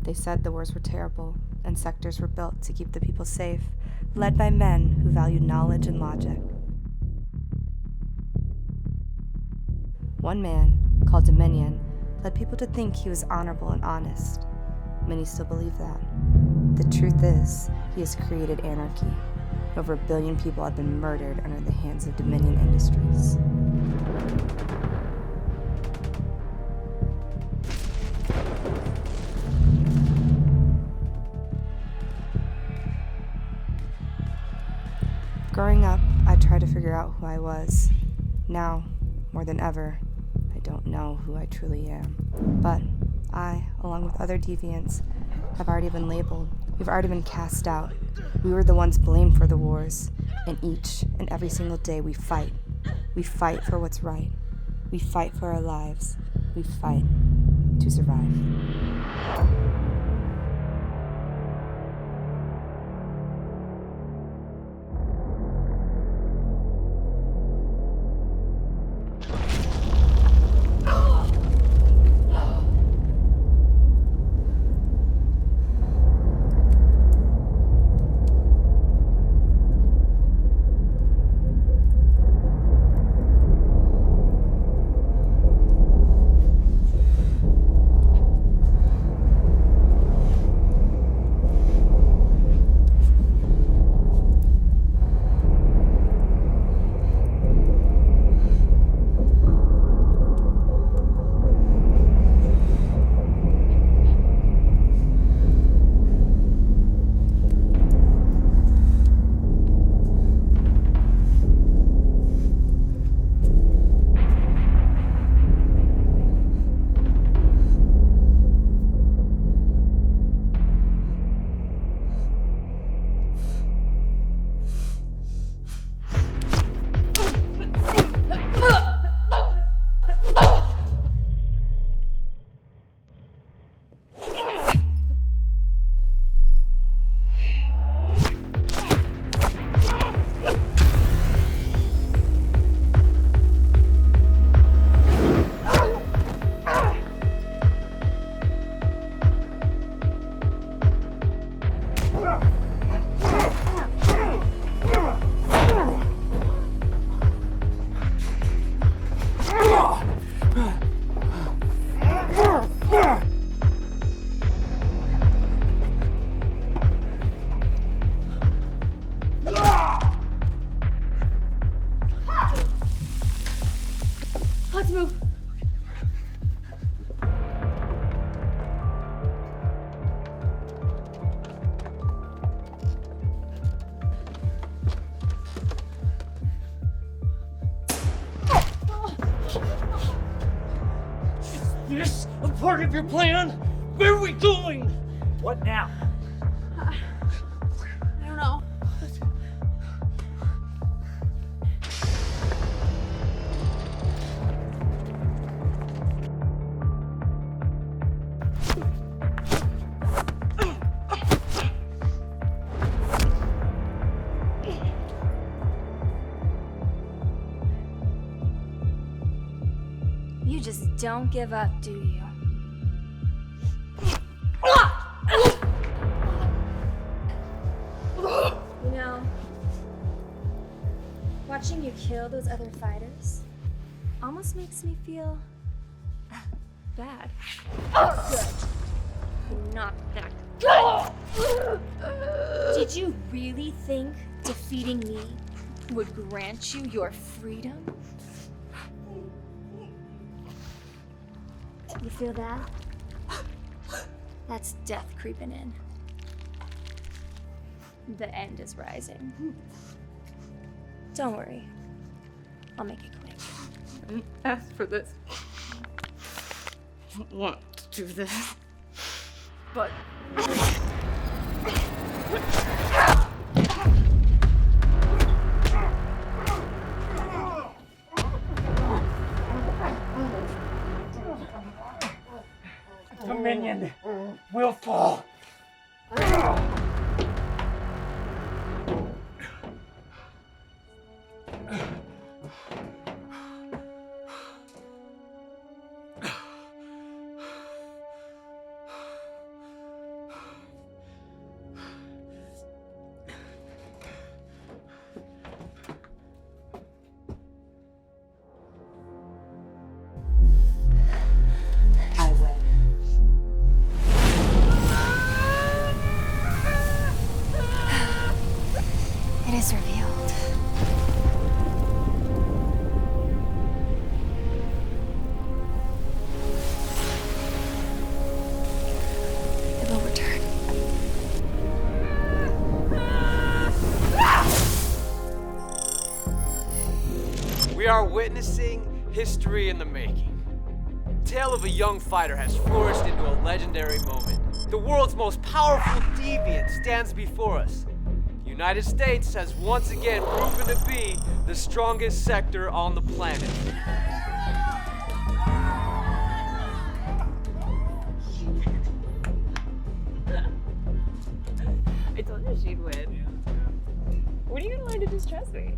They said the wars were terrible, and sectors were built to keep the people safe, led by men who valued knowledge and logic. One man, called Dominion, led people to think he was honorable and honest. Many still believe that. The truth is, he has created anarchy. Over 1 billion people have been murdered under the hands of Dominion Industries. Growing up, I tried to figure out who I was. Now, more than ever, I don't know who I truly am. But I, along with other deviants, have already been labeled. We've already been cast out. We were the ones blamed for the wars, and each and every single day we fight. We fight for what's right. We fight for our lives. We fight to survive. Let's move. Is this a part of your plan? Where are we going? What now? I don't know. You just don't give up, do you? You know, watching you kill those other fighters almost makes me feel bad. Good. You're not that good. Did you really think defeating me would grant you your freedom? You feel that? That's death creeping in. The end is rising. Don't worry. I'll make it quick. I didn't ask for this. I don't want to do this. But... Dominion will fall. is revealed. It will return. We are witnessing history in the making. The tale of a young fighter has flourished into a legendary moment. The world's most powerful deviant stands before us. The United States has once again proven to be the strongest sector on the planet. I told you she'd win. When are you gonna learn to just trust me?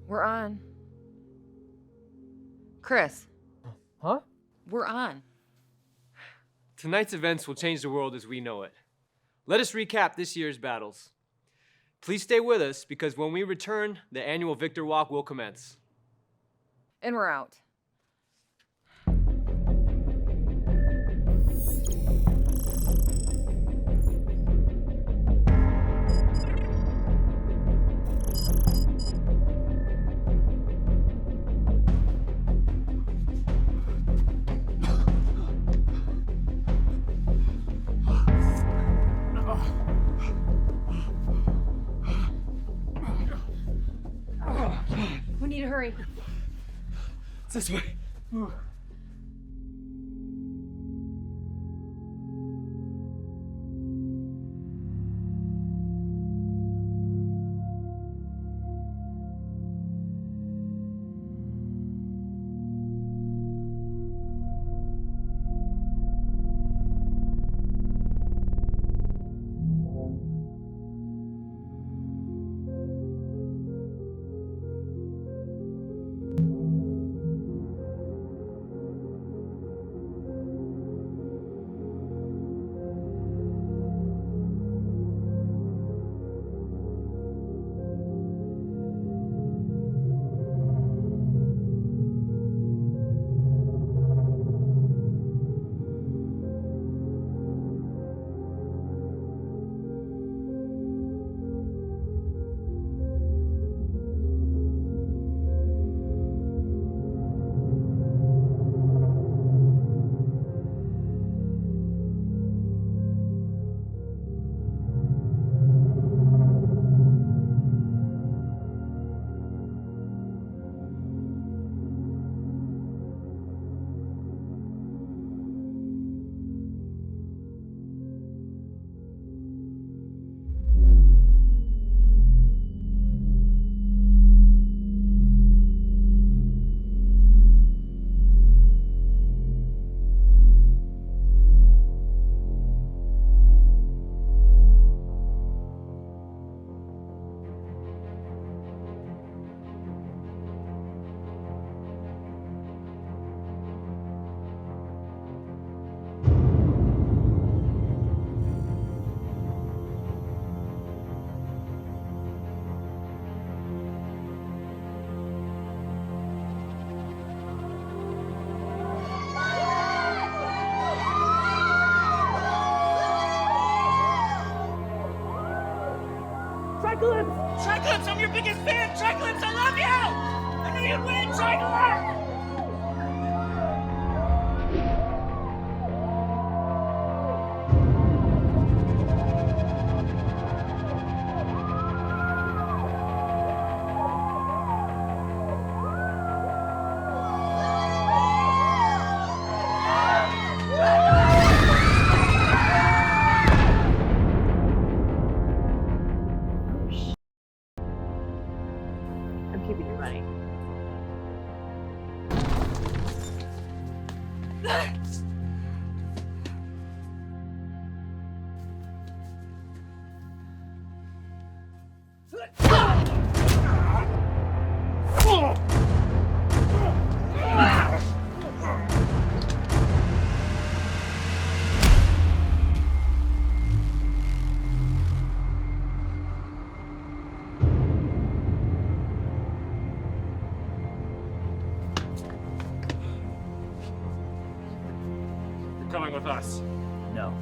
We're on. Chris. Huh? We're on. Tonight's events will change the world as we know it. Let us recap this year's battles. Please stay with us because when we return, the annual Victor Walk will commence. And we're out. We need to hurry. This way. Triclops, I'm your biggest fan! Triclops, I love you! I knew you'd win, Triclops! I'm keeping your money. You're coming with us. No.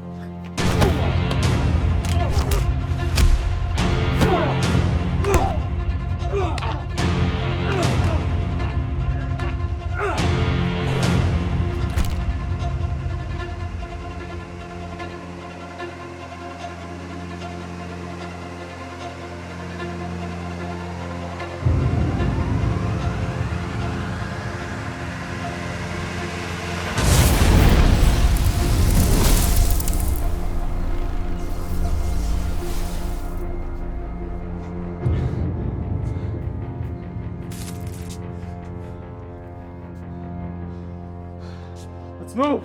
Let's move!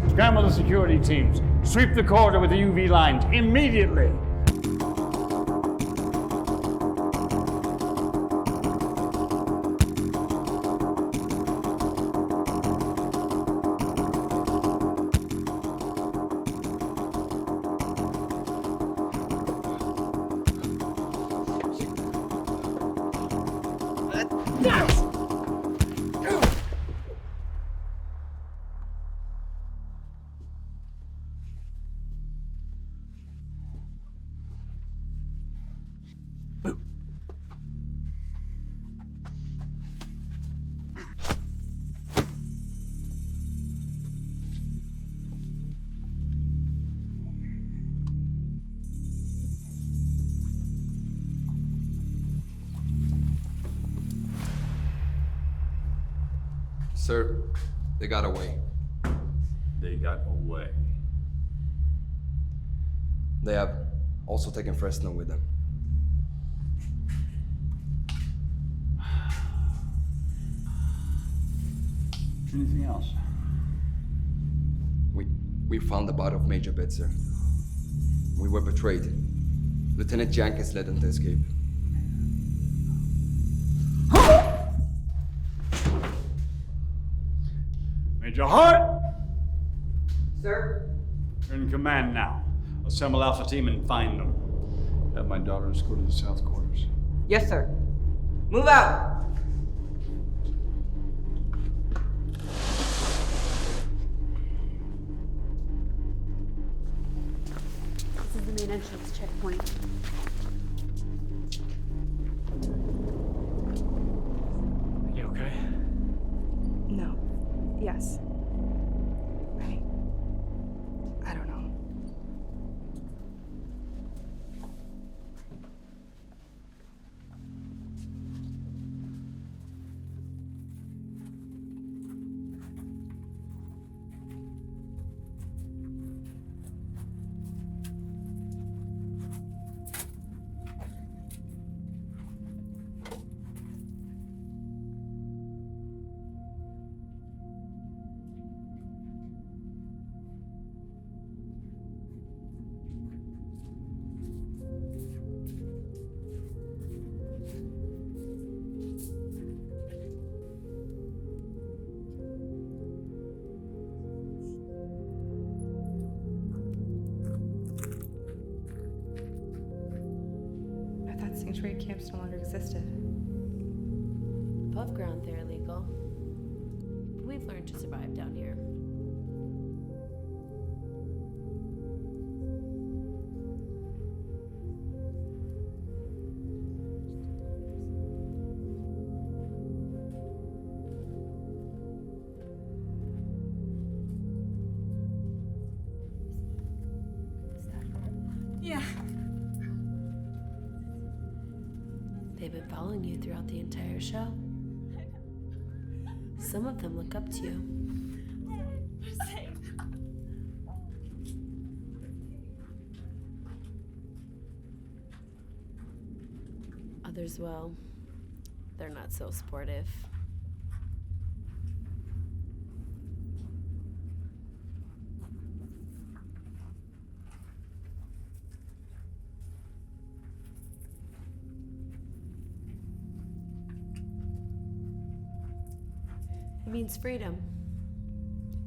Scramble the security teams. Sweep the corridor with the UV lines immediately! Sir, they got away. They got away. They have also taken Fresno with them. Anything else? We found the body of Major Bed, sir. We were betrayed. Lieutenant Jenkins led them to escape. Major Hart! Sir? You're in command now. Assemble Alpha Team and find them. Have my daughter escorted to the south quarters. Yes, sir. Move out! This is the main entrance checkpoint. You okay? No. Yes. I don't know. Sanctuary camps no longer existed. Above ground, they're illegal. But we've learned to survive down here. Yeah. They've been following you throughout the entire show. Some of them look up to you. We're safe. Others, well, they're not so supportive. It means freedom.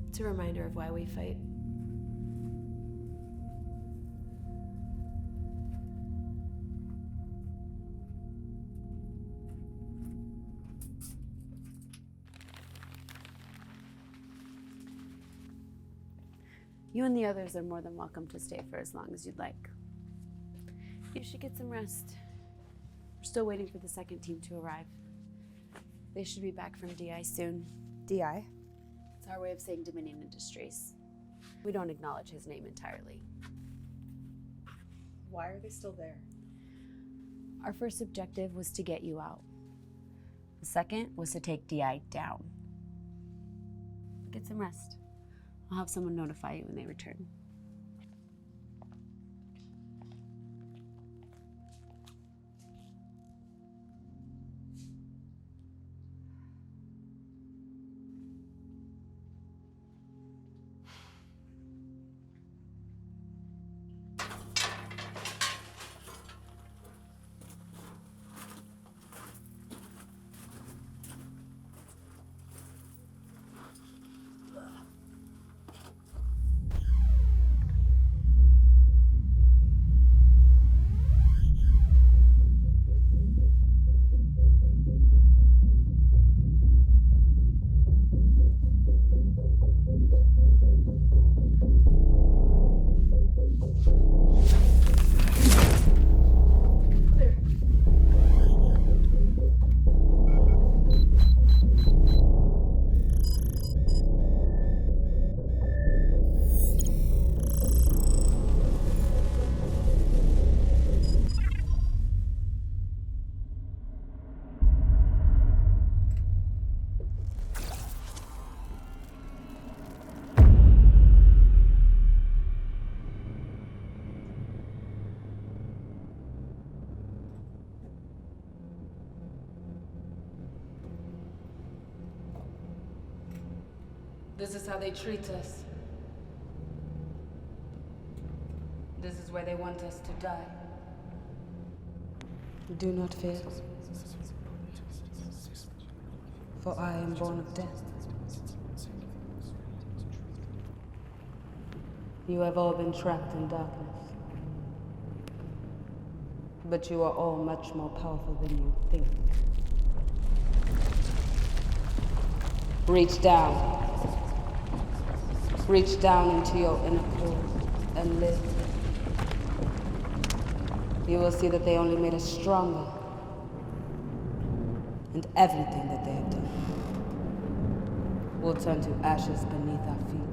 It's a reminder of why we fight. You and the others are more than welcome to stay for as long as you'd like. You should get some rest. We're still waiting for the second team to arrive. They should be back from DI soon. DI? It's our way of saying Dominion Industries. We don't acknowledge his name entirely. Why are they still there? Our first objective was to get you out. The second was to take DI down. Get some rest. I'll have someone notify you when they return. This is how they treat us. This is where they want us to die. Do not fear, for I am born of death. You have all been trapped in darkness, but you are all much more powerful than you think. Reach down. Reach down into your inner core and live. You will see that they only made us stronger. And everything that they have done will turn to ashes beneath our feet.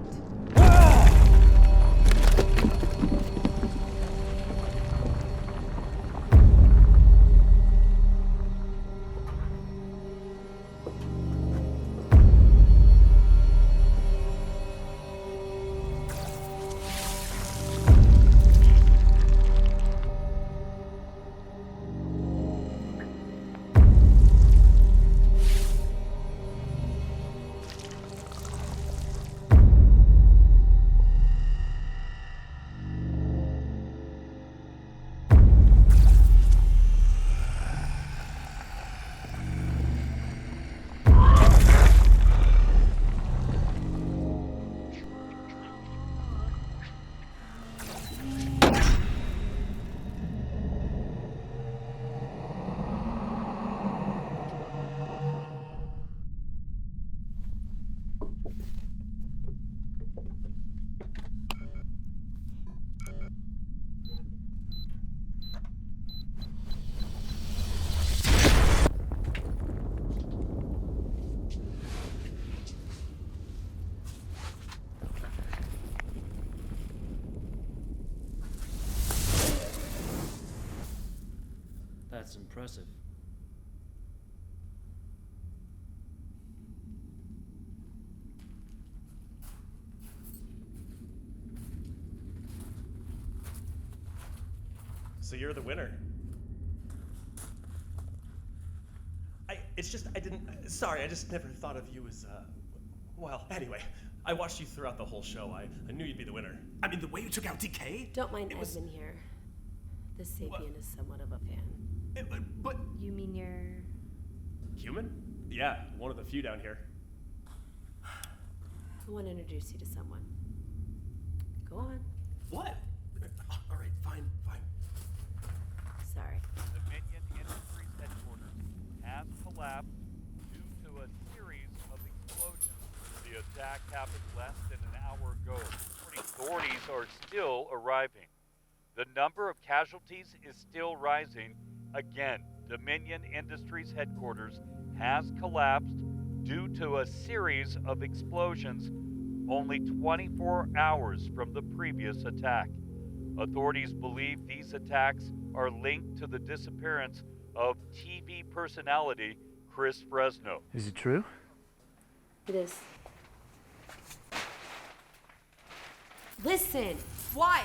That's impressive. So you're the winner. Sorry, I just never thought of you as, well, anyway. I watched you throughout the whole show. I knew you'd be the winner. I mean, the way you took out DK? Don't mind Edmund here. The Sapien is somewhat of a fan. But... You mean you're... Human? Yeah, one of the few down here. I want to introduce you to someone. Go on. What? All right, fine. Sorry. Dominion Industries headquarters has collapsed due to a series of explosions. The attack happened less than an hour ago. Authorities are still arriving. The number of casualties is still rising. Again, Dominion Industries headquarters has collapsed due to a series of explosions only 24 hours from the previous attack. Authorities believe these attacks are linked to the disappearance of TV personality Chris Fresno. Is it true? It is. Listen! Why?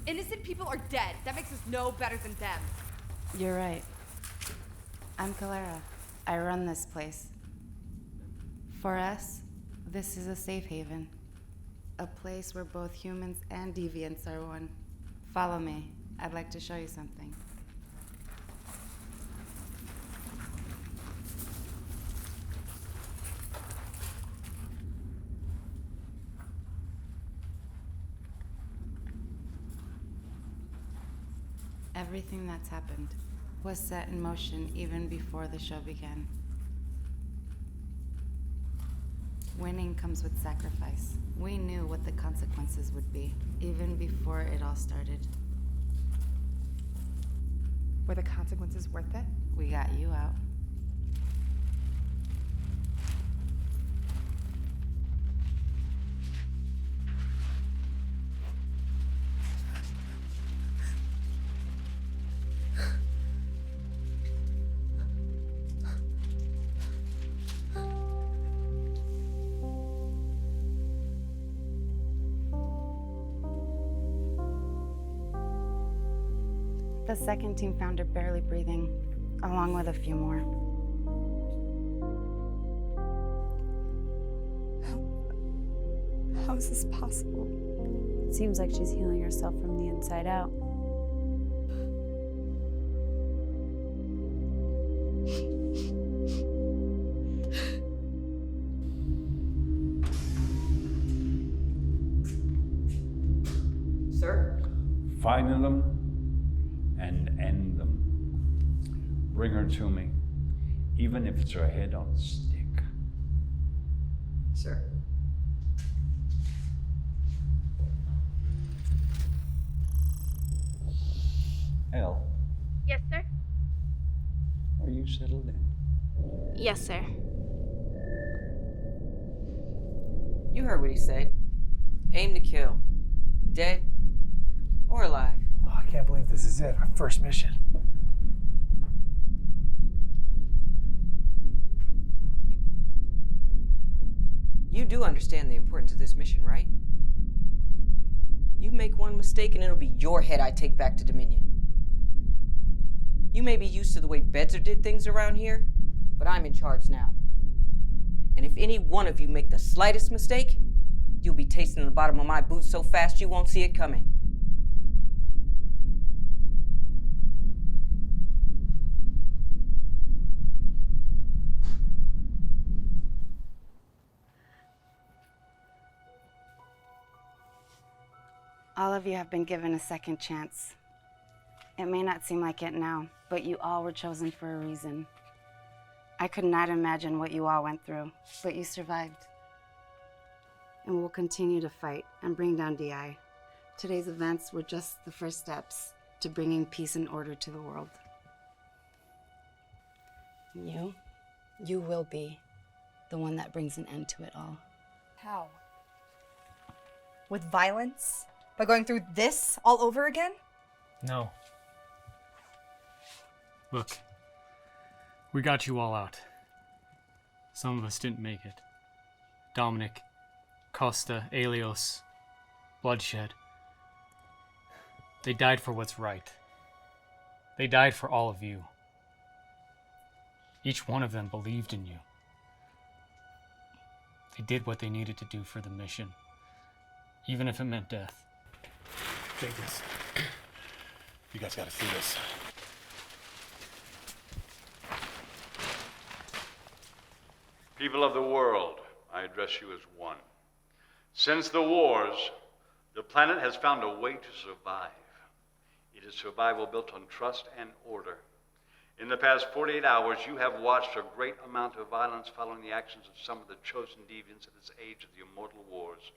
Innocent people are dead. That makes us no better than them. You're right. I'm Calera. I run this place. For us, this is a safe haven. A place where both humans and deviants are one. Follow me. I'd like to show you something. Everything that's happened was set in motion even before the show began. Winning comes with sacrifice. We knew what the consequences would be, even before it all started. Were the consequences worth it? We got you out. The second team found her barely breathing, along with a few more. How is this possible? Seems like she's healing herself from the inside out. Sir? Find them and end them. Bring her to me, even if it's her head on a stick. Sir. Elle, Yes, sir? are you settled in? Yes, sir. You heard what he said. Aim to kill. Dead or alive. Oh, I can't believe this is it. Our first mission. You do understand the importance of this mission, right? You make one mistake and it'll be your head I take back to Dominion. You may be used to the way Bedzer did things around here, but I'm in charge now. And if any one of you make the slightest mistake, you'll be tasting the bottom of my boot so fast you won't see it coming. All of you have been given a second chance. It may not seem like it now, but you all were chosen for a reason. I could not imagine what you all went through, but you survived. And we'll continue to fight and bring down DI. Today's events were just the first steps to bringing peace and order to the world. And you will be the one that brings an end to it all. How? With violence? By going through this all over again? No. Look, we got you all out. Some of us didn't make it. Dominic, Costa, Elios, Bloodshed. They died for what's right. They died for all of you. Each one of them believed in you. They did what they needed to do for the mission, even if it meant death. Take this. You guys gotta see this. People of the world, I address you as one. Since the wars, the planet has found a way to survive. It is survival built on trust and order. In the past 48 hours, you have watched a great amount of violence following the actions of some of the chosen deviants of this age of the immortal wars.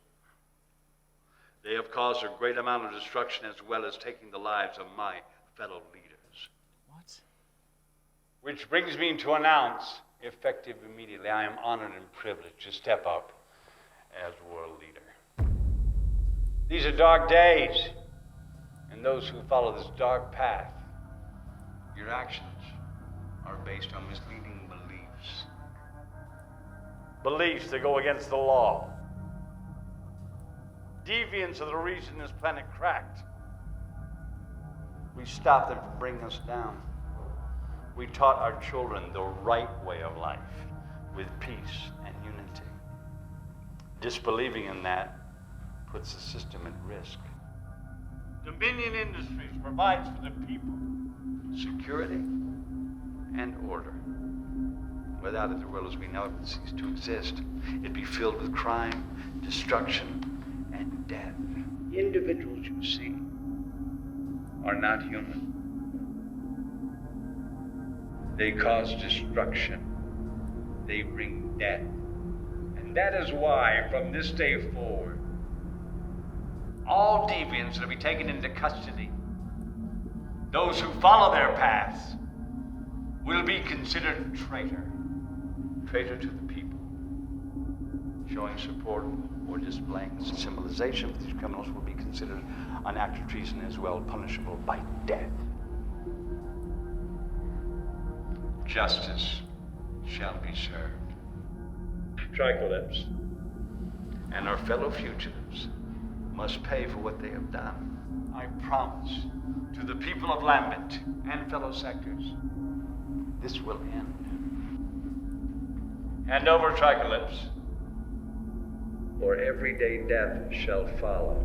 They have caused a great amount of destruction as well as taking the lives of my fellow leaders. What? Which brings me to announce, effective immediately, I am honored and privileged to step up as world leader. These are dark days, and those who follow this dark path, your actions are based on misleading beliefs. Beliefs that go against the law. Deviants are the reason this planet cracked. We stopped them from bringing us down. We taught our children the right way of life, with peace and unity. Disbelieving in that puts the system at risk. Dominion Industries provides for the people security and order. Without it, the world as we know it would cease to exist. It'd be filled with crime, destruction, and death. Individuals you see are not human. They cause destruction. They bring death. And that is why, from this day forward, all deviants will be taken into custody. Those who follow their paths will be considered traitor. Traitor to the people. Showing support or displaying symbolization for these criminals will be considered an act of treason as well, punishable by death. Justice shall be served. Tricalypse and our fellow fugitives must pay for what they have done. I promise to the people of Lambent and fellow sectors, this will end. Hand over, Tricalypse, or everyday death shall follow.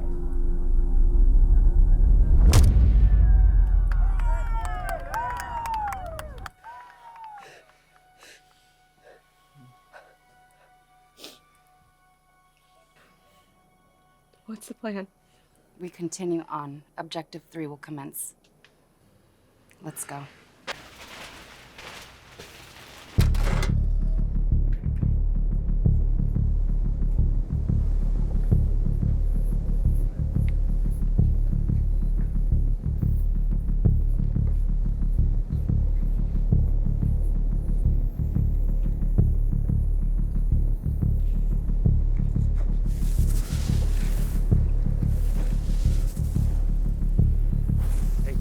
What's the plan? We continue on. Objective 3 will commence. Let's go.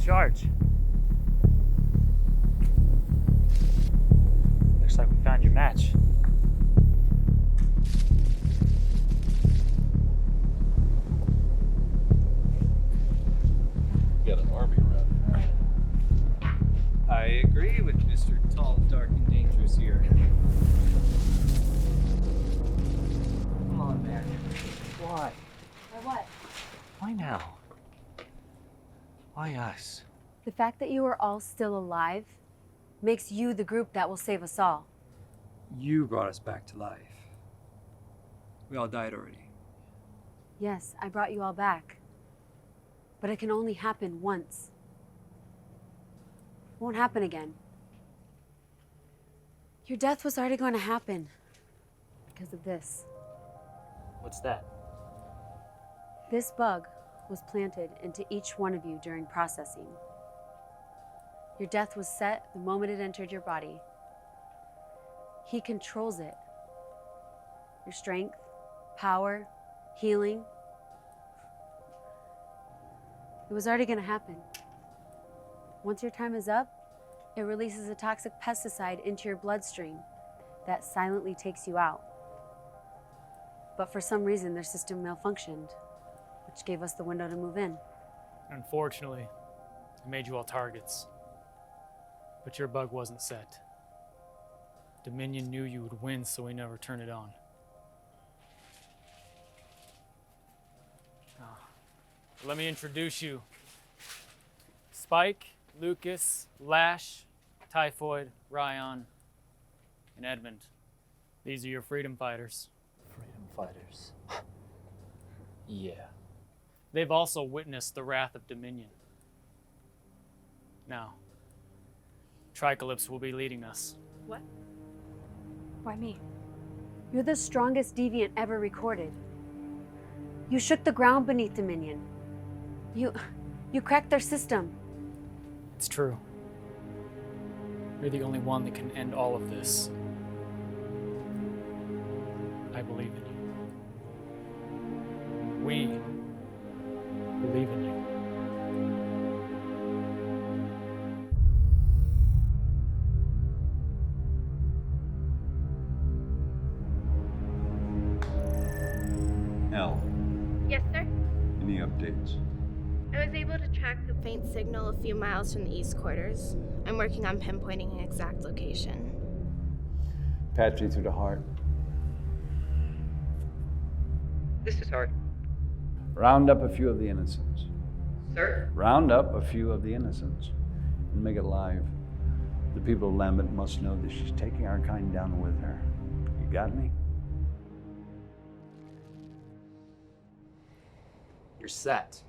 Charge. Looks like we found your match. You got an army around here. I agree with Mr. Tall, Dark, and Dangerous here. Come on, man. Why? Why what? Why now? Why us? The fact that you are all still alive makes you the group that will save us all. You brought us back to life. We all died already. Yes, I brought you all back. But it can only happen once. It won't happen again. Your death was already going to happen because of this. What's that? This bug was planted into each one of you during processing. Your death was set the moment it entered your body. He controls it. Your strength, power, healing. It was already going to happen. Once your time is up, It releases a toxic pesticide into your bloodstream that silently takes you out. But for some reason, their system malfunctioned, which gave us the window to move in. Unfortunately, it made you all targets. But your bug wasn't set. Dominion knew you would win, so we never turned it on. Let me introduce you. Spike, Lucas, Lash, Typhoid, Ryan, and Edmund. These are your freedom fighters. Freedom fighters. Yeah. They've also witnessed the wrath of Dominion. Now, Tricalypse will be leading us. What? Why me? You're the strongest deviant ever recorded. You shook the ground beneath Dominion. You cracked their system. It's true. You're the only one that can end all of this. I believe in you. We believe in you. Al, Yes, sir? any updates? I was able to track the faint signal a few miles from the east quarters. I'm working on pinpointing an exact location. Patch me through the heart. This is Hart. Round up a few of the innocents. Sir? Round up a few of the innocents and make it live. The people of Lambent must know that she's taking our kind down with her. You got me? You're set.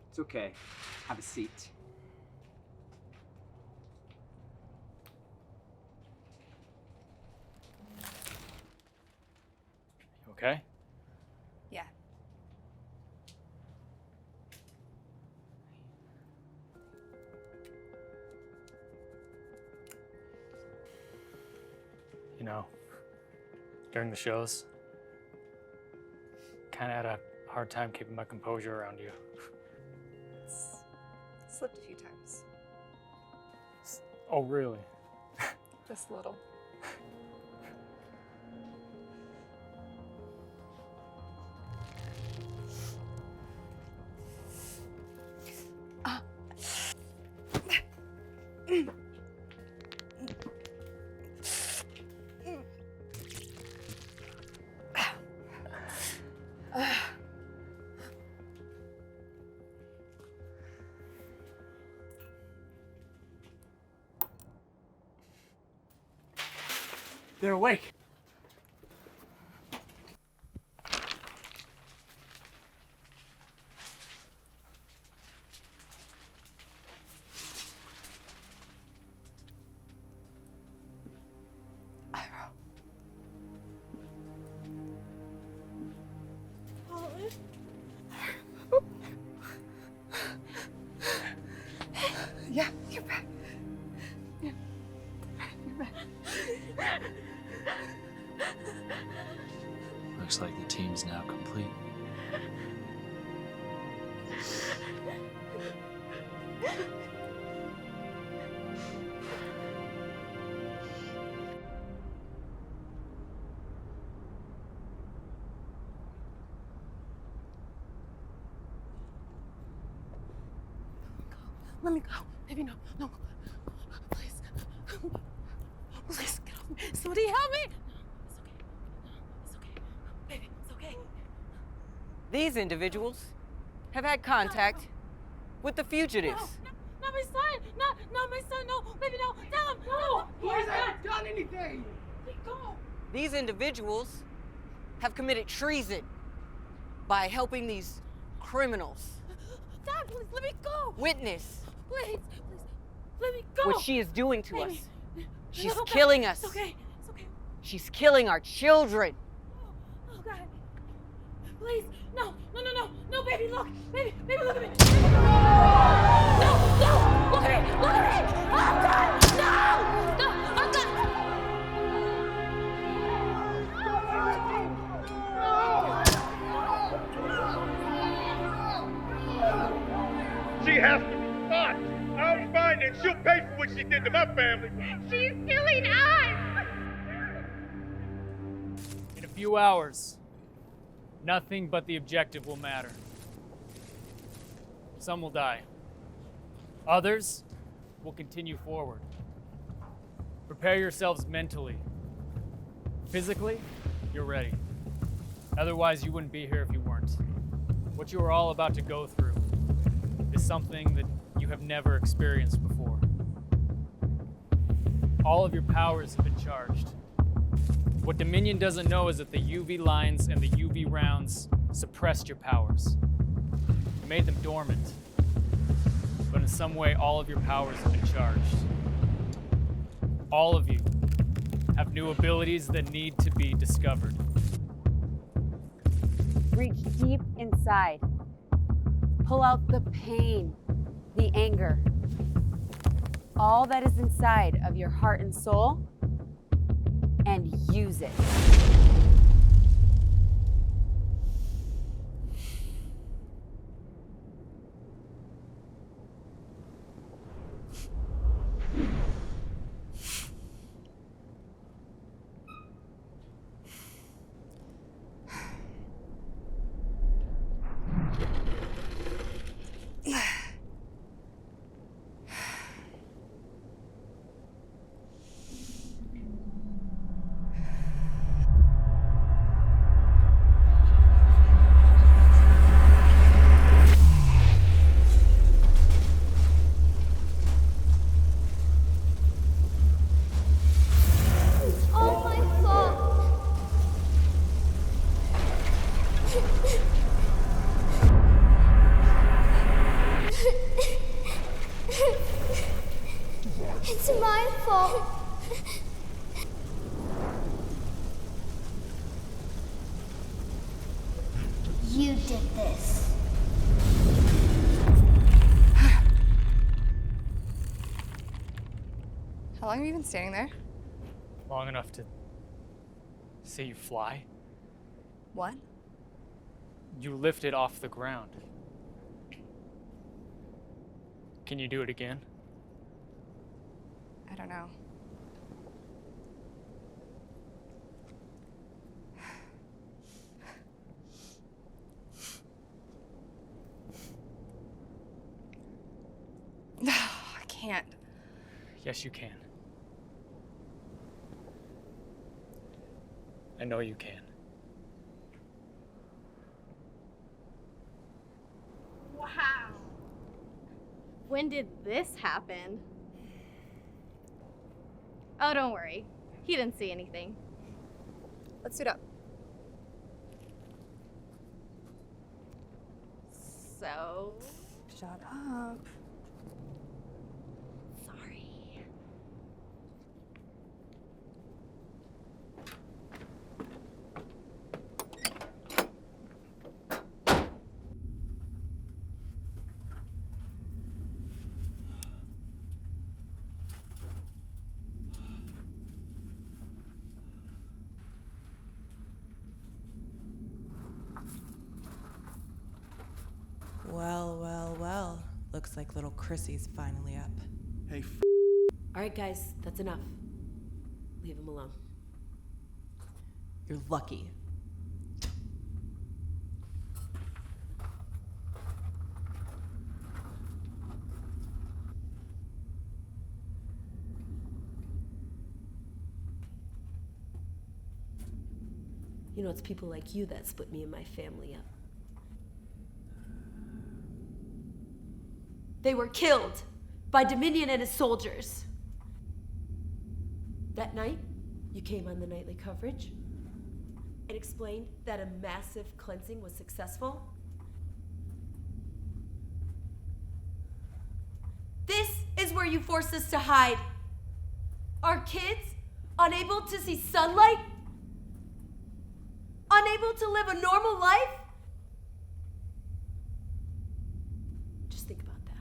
It's okay. Have a seat. You okay? Yeah. You know, during the shows, kind of had a hard time keeping my composure around you. Slipped a few times. Oh, really? Just a little. They're awake. Yeah, you're back. Yeah. You're back. Looks like the team's now complete. Let me go. Baby, no. No. Please. Please, get off me. Somebody help me. It's okay. Baby, it's okay. These individuals have had contact with the fugitives. Not my son. Not my son. No. Baby, no. Tell him. No. He hasn't done anything. Let go. These individuals have committed treason by helping these criminals Dad, please, let me go. witness Please. Let me go. what she is doing to us. Baby. She's No, God. killing us. It's okay. It's okay. She's killing our children. Oh, God. Please. No, baby, look. Baby, look at me. No, look at me. Look at me. Oh, God. No, oh, God. did to my family. She's killing us! In a few hours, nothing but the objective will matter. Some will die. Others will continue forward. Prepare yourselves mentally. Physically, you're ready. Otherwise, you wouldn't be here if you weren't. What you are all about to go through is something that you have never experienced before. All of your powers have been charged. What Dominion doesn't know is that the UV lines and the UV rounds suppressed your powers. It made them dormant. But in some way, all of your powers have been charged. All of you have new abilities that need to be discovered. Reach deep inside. Pull out the pain, the anger, all that is inside of your heart and soul, and use it. All my fault. It's my fault. You did this. How long have you been standing there? Long enough to see you fly? What? You lifted off the ground. Can you do it again? I don't know. No, I can't. Yes, you can. I know you can. Wow. When did this happen? Oh, don't worry. He didn't see anything. Let's suit up. So... Shut up. Sorry. Well, well, well. Looks like little Chrissy's finally up. Hey, All right, guys, that's enough. Leave him alone. You're lucky. You know, it's people like you that split me and my family up. They were killed by Dominion and his soldiers. That night, you came on the nightly coverage and explained that a massive cleansing was successful. This is where you forced us to hide. Our kids, unable to see sunlight, unable to live a normal life. Just think about that.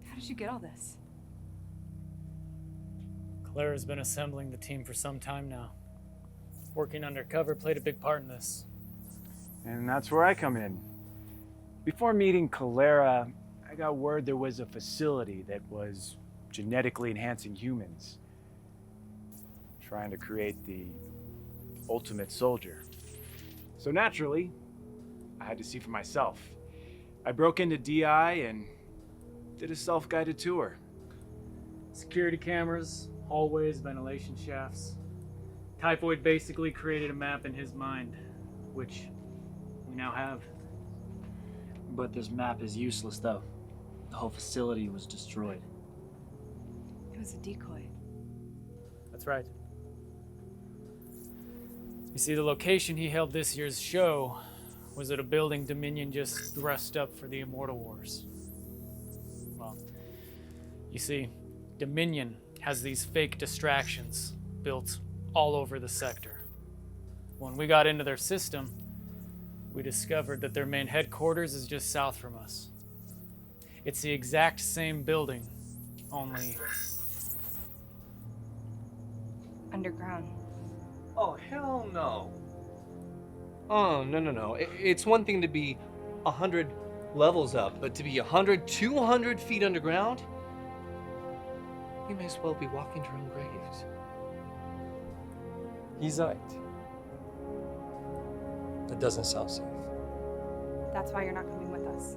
How did you get all this? Claire has been assembling the team for some time now. Working undercover played a big part in this. And that's where I come in. Before meeting Calera, I got word there was a facility that was genetically enhancing humans, trying to create the ultimate soldier. So naturally, I had to see for myself. I broke into DI and did a self-guided tour. Security cameras, hallways, ventilation shafts. Typhoid basically created a map in his mind, which we now have. But this map is useless, though. The whole facility was destroyed. It was a decoy. That's right. You see, the location he held this year's show was at a building Dominion just dressed up for the Immortal Wars. Well, you see, Dominion has these fake distractions built all over the sector. When we got into their system, we discovered that their main headquarters is just south from us. It's the exact same building, only underground. Oh, hell no. Oh, no. It's one thing to be 100 levels up, but to be 100, 200 feet underground? You may as well be walking to your own graves. He's right. That doesn't sound safe. That's why you're not coming with us.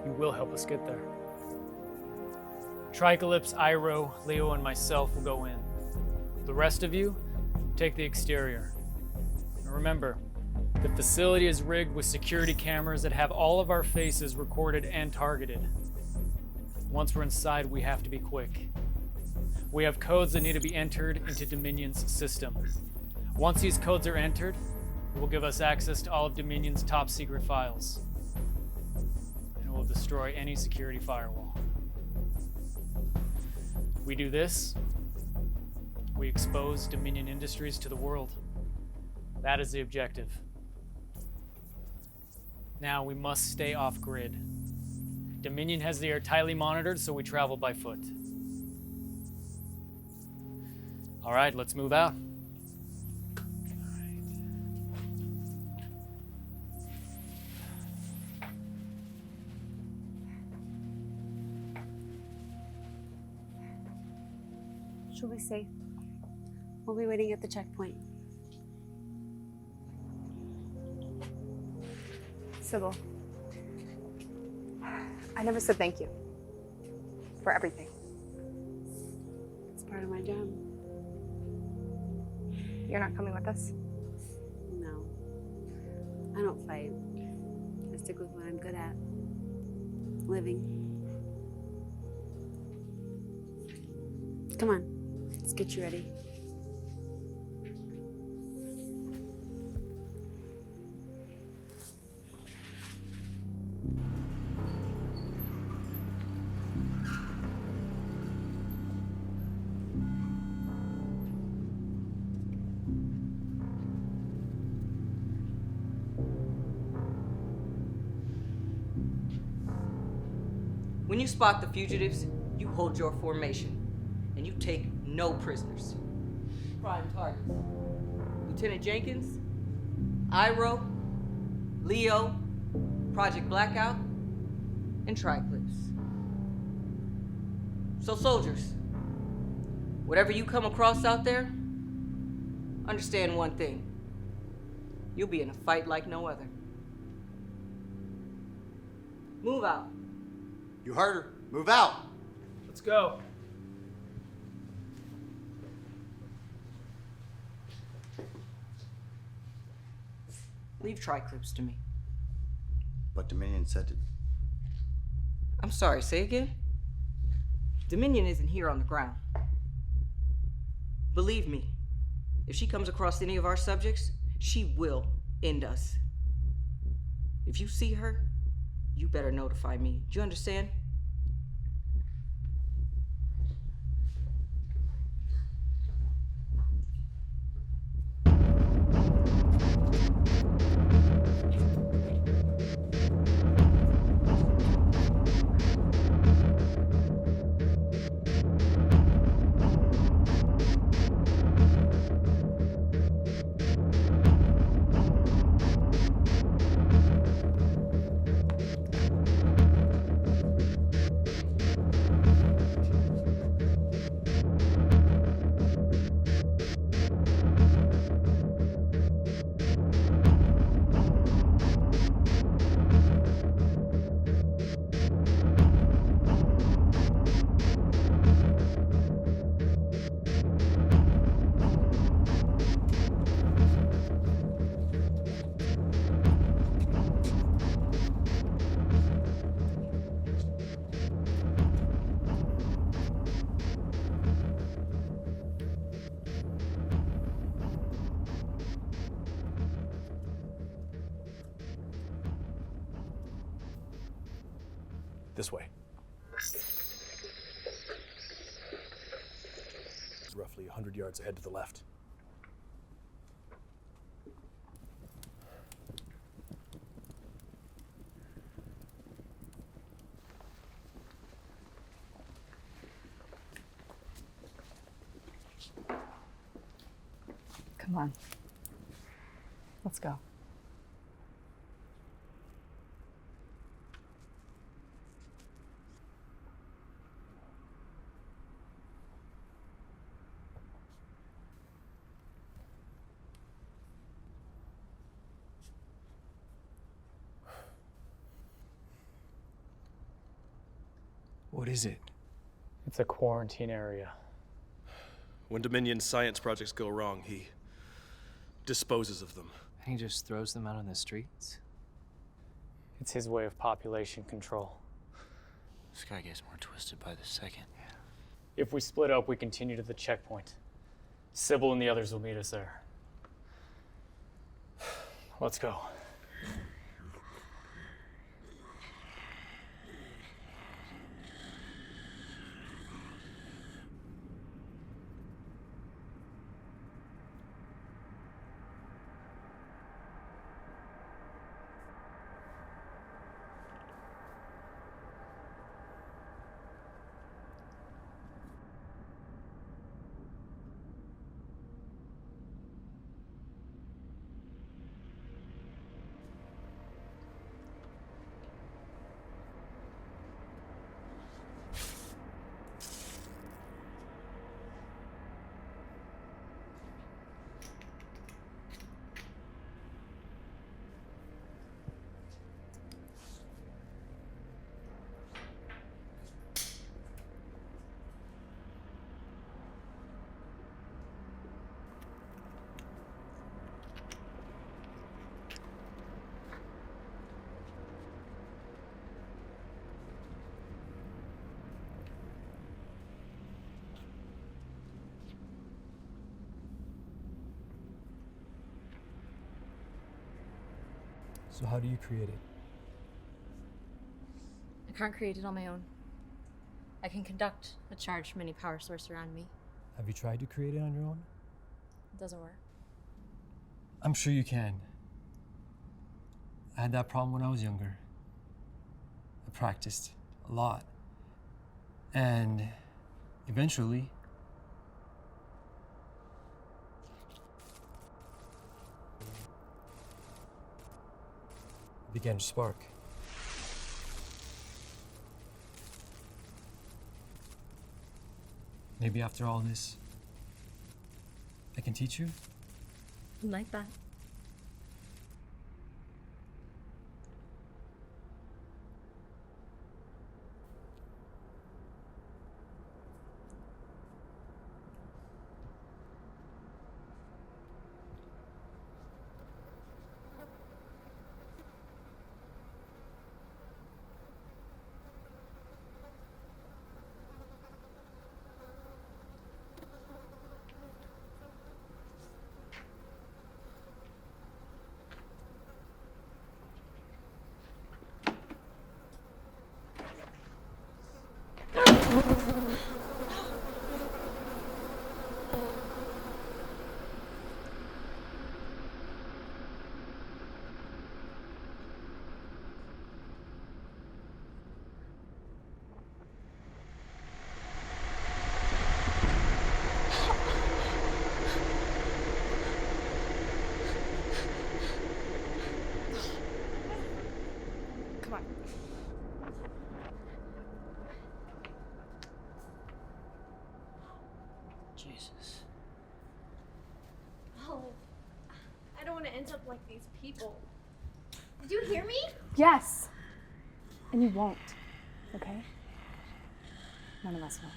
You will help us get there. Tricalypse, Iroh, Leo, and myself will go in. The rest of you, take the exterior. And remember, the facility is rigged with security cameras that have all of our faces recorded and targeted. Once we're inside, we have to be quick. We have codes that need to be entered into Dominion's system. Once these codes are entered, it will give us access to all of Dominion's top secret files. And it will destroy any security firewall. We do this, we expose Dominion Industries to the world. That is the objective. Now we must stay off-grid. Dominion has the air tightly monitored, so we travel by foot. All right, let's move out. She'll be safe. We'll be waiting at the checkpoint. Sybil, I never said thank you for everything. It's part of my job. You're not coming with us? No. I don't fight. I stick with what I'm good at. Living. Come on. Let's get you ready. When you spot the fugitives, you hold your formation, and you take no prisoners. Prime targets: Lieutenant Jenkins, Iroh, Leo, Project Blackout, and Tricalypse. So soldiers, whatever you come across out there, understand one thing. You'll be in a fight like no other. Move out. You heard her. Move out. Let's go. Leave Tricalypse to me. But Dominion said to... I'm sorry, say again? Dominion isn't here on the ground. Believe me, if she comes across any of our subjects, she will end us. If you see her, you better notify me. Do you understand? This way. Roughly 100 yards ahead to the left. Come on. Let's go. What is it? It's a quarantine area. When Dominion's science projects go wrong, he disposes of them. And he just throws them out on the streets? It's his way of population control. This guy gets more twisted by the second. If we split up, we continue to the checkpoint. Sybil and the others will meet us there. Let's go. So how do you create it? I can't create it on my own. I can conduct a charge from any power source around me. Have you tried to create it on your own? It doesn't work. I'm sure you can. I had that problem when I was younger. I practiced a lot. And eventually, it began to spark. Maybe after all this, I can teach you? Like that. Come on. Jesus. Oh, I don't want to end up like these people. Did you hear me? Yes. And you won't. Okay? None of us will.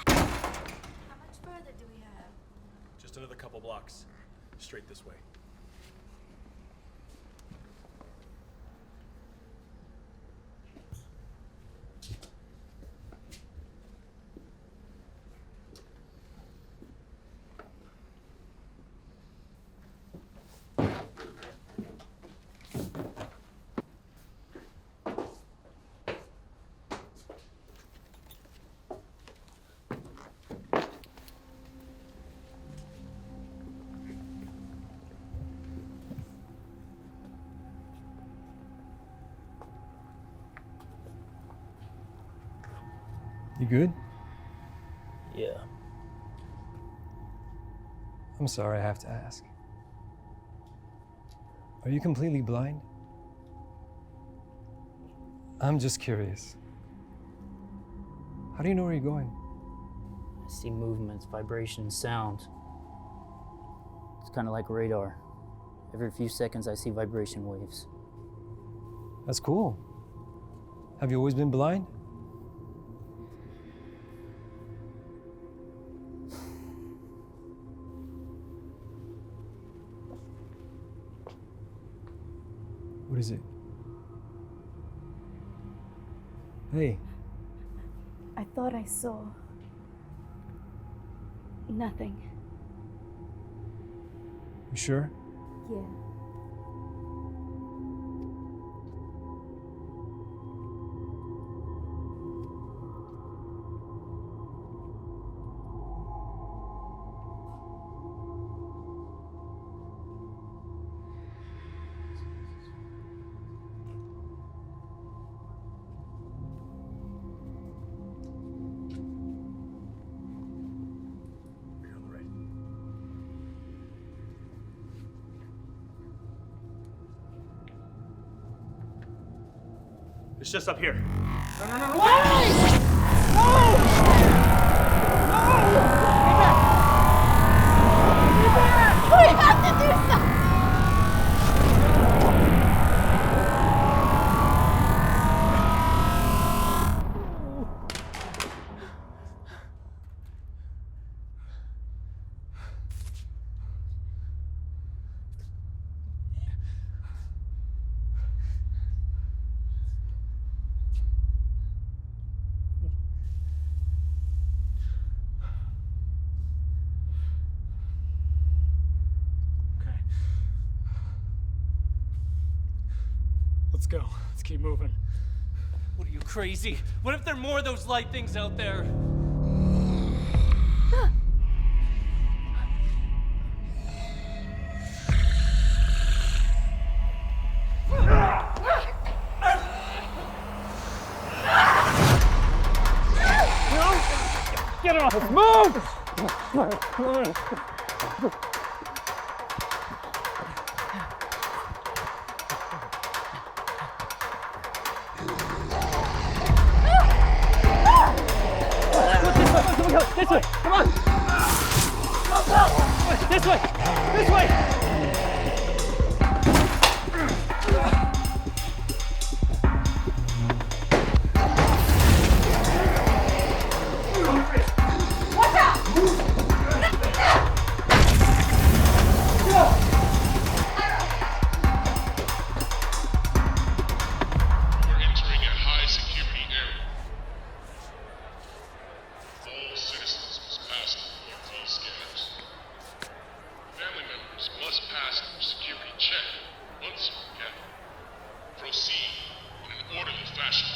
How much further do we have? Just another couple blocks. Straight this way. You good? Yeah. I'm sorry I have to ask. Are you completely blind? I'm just curious. How do you know where you're going? I see movements, vibrations, sounds. It's kind of like radar. Every few seconds I see vibration waves. That's cool. Have you always been blind? What is it? Hey. I thought I saw nothing. You sure? Yeah. It's just up here. No, no, no, no! Wait! No! We have to do something! Let's go. Let's keep moving. What are you, crazy? What if there are more of those light things out there? Get off! Move! This way! Come on! This way! This way! Watch out! We're entering a high security area. All citizens must pass through RT scanners. Family members must pass through security check once you get. Proceed in an orderly fashion.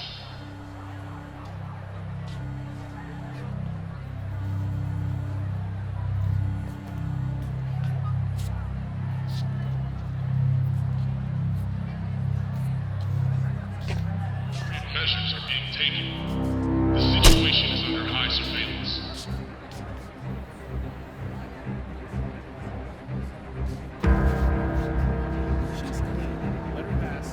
Measures are being taken. The situation is under high surveillance. Let her pass.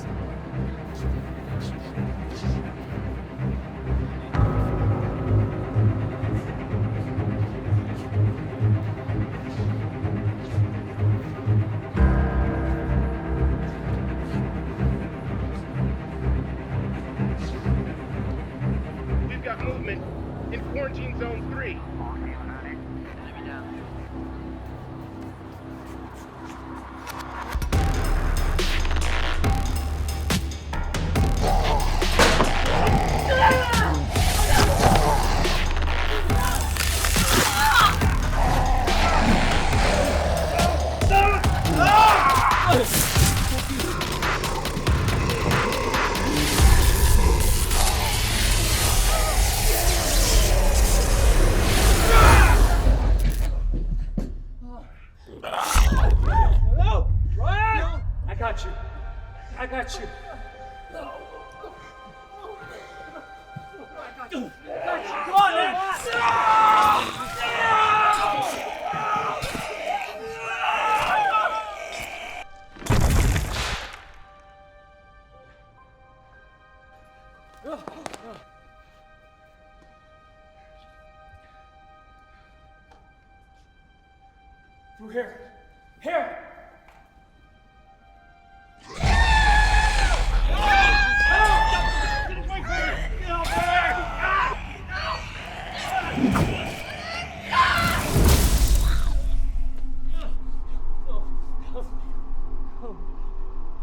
We've got movement in quarantine zone 3. Hello! Ryan! I got you. I got you. I got you. Come on! Through here. Here!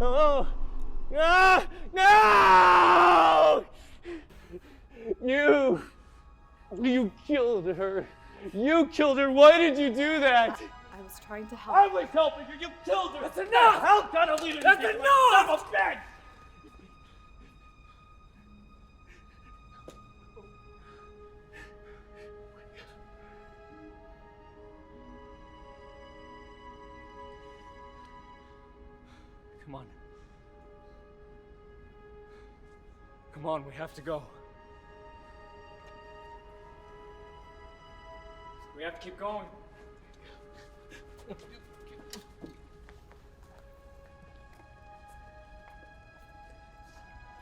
Oh! Ah! No! You killed her. You killed her. Why did you do that? I was trying to help. I was helping her. You killed her. That's enough. How kind of leader? That's enough. Son of a bitch! Come on. Come on, we have to go. We have to keep going.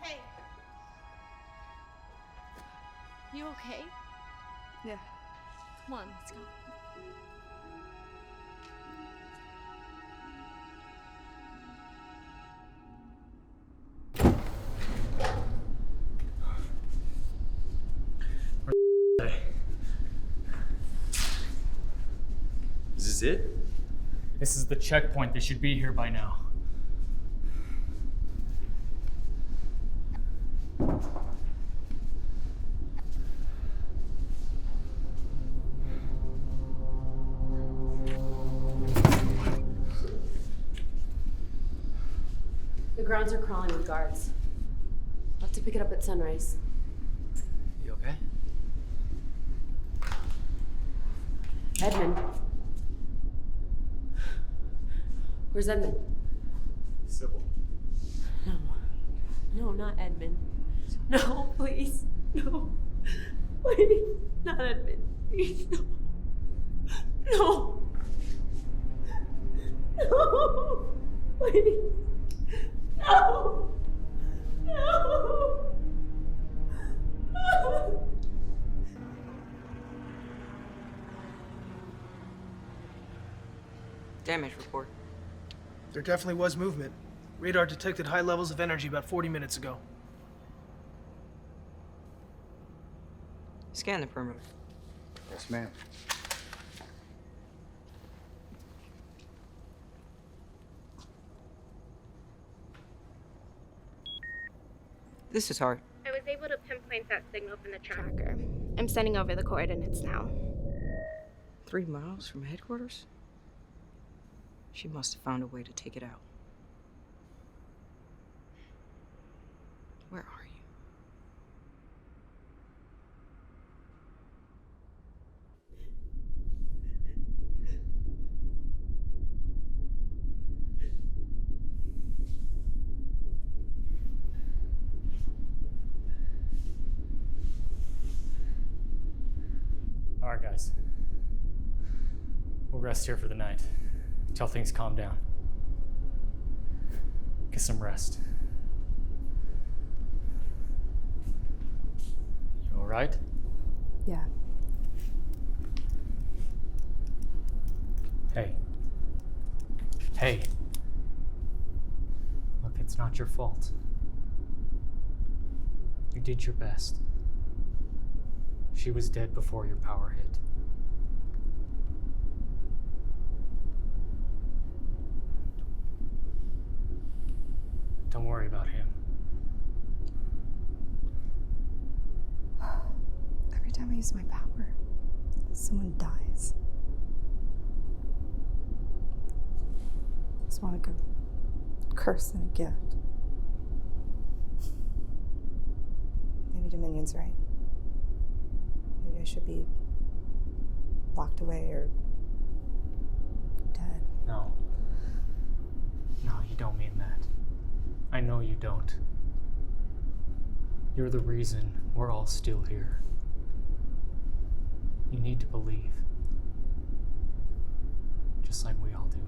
Hey. You okay? Yeah. Come on, let's go. Is this it? This is the checkpoint. They should be here by now. The grounds are crawling with guards. I'll have to pick it up at sunrise. You okay? Edmund. Where's Edmund? Sybil. No. No, not Edmund. No, please. No. Please. Not Edmund. Please, no. No. No. Please. No. No. Damage report. There definitely was movement. Radar detected high levels of energy about 40 minutes ago. Scan the perimeter. Yes, ma'am. This is Hart. I was able to pinpoint that signal from the tracker. I'm sending over the coordinates now. 3 miles from headquarters? She must have found a way to take it out. Where are you? All right, guys. We'll rest here for the night until things calm down. Get some rest. You all right? Yeah. Hey. Hey. Look, it's not your fault. You did your best. She was dead before your power hit. Don't worry about him. Every time I use my power, someone dies. It's more like a curse than a gift. Maybe Dominion's right. Maybe I should be locked away or dead. No. No, you don't mean that. I know you don't. You're the reason we're all still here. You need to believe. Just like we all do.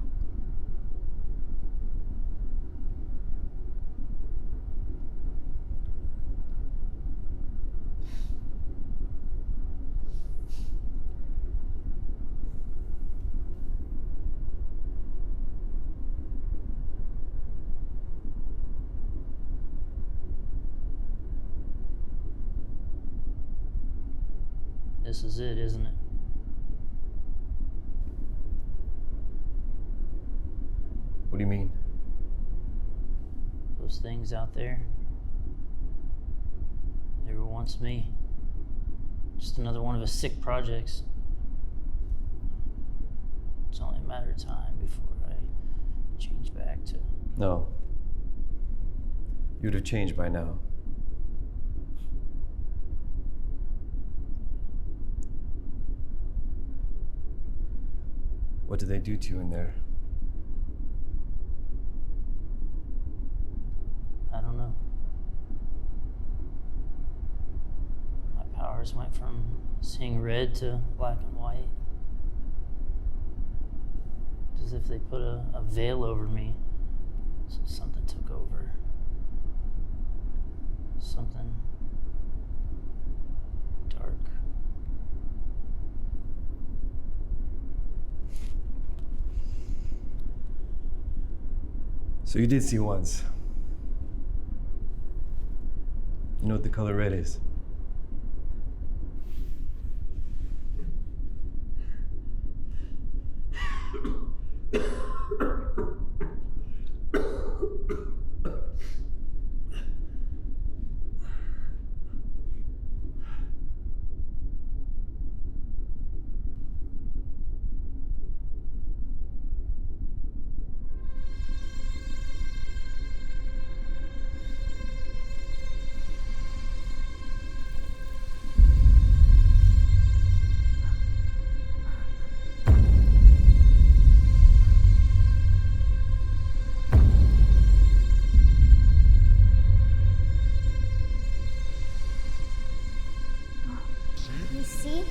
This is it, isn't it? What do you mean? Those things out there, they were once me. Just another one of his sick projects. It's only a matter of time before I change back to... No. You'd have changed by now. What did they do to you in there? I don't know. My powers went from seeing red to black and white. It's as if they put a veil over me, so something took over. Something dark. So you did see once. You know what the color red is? You see?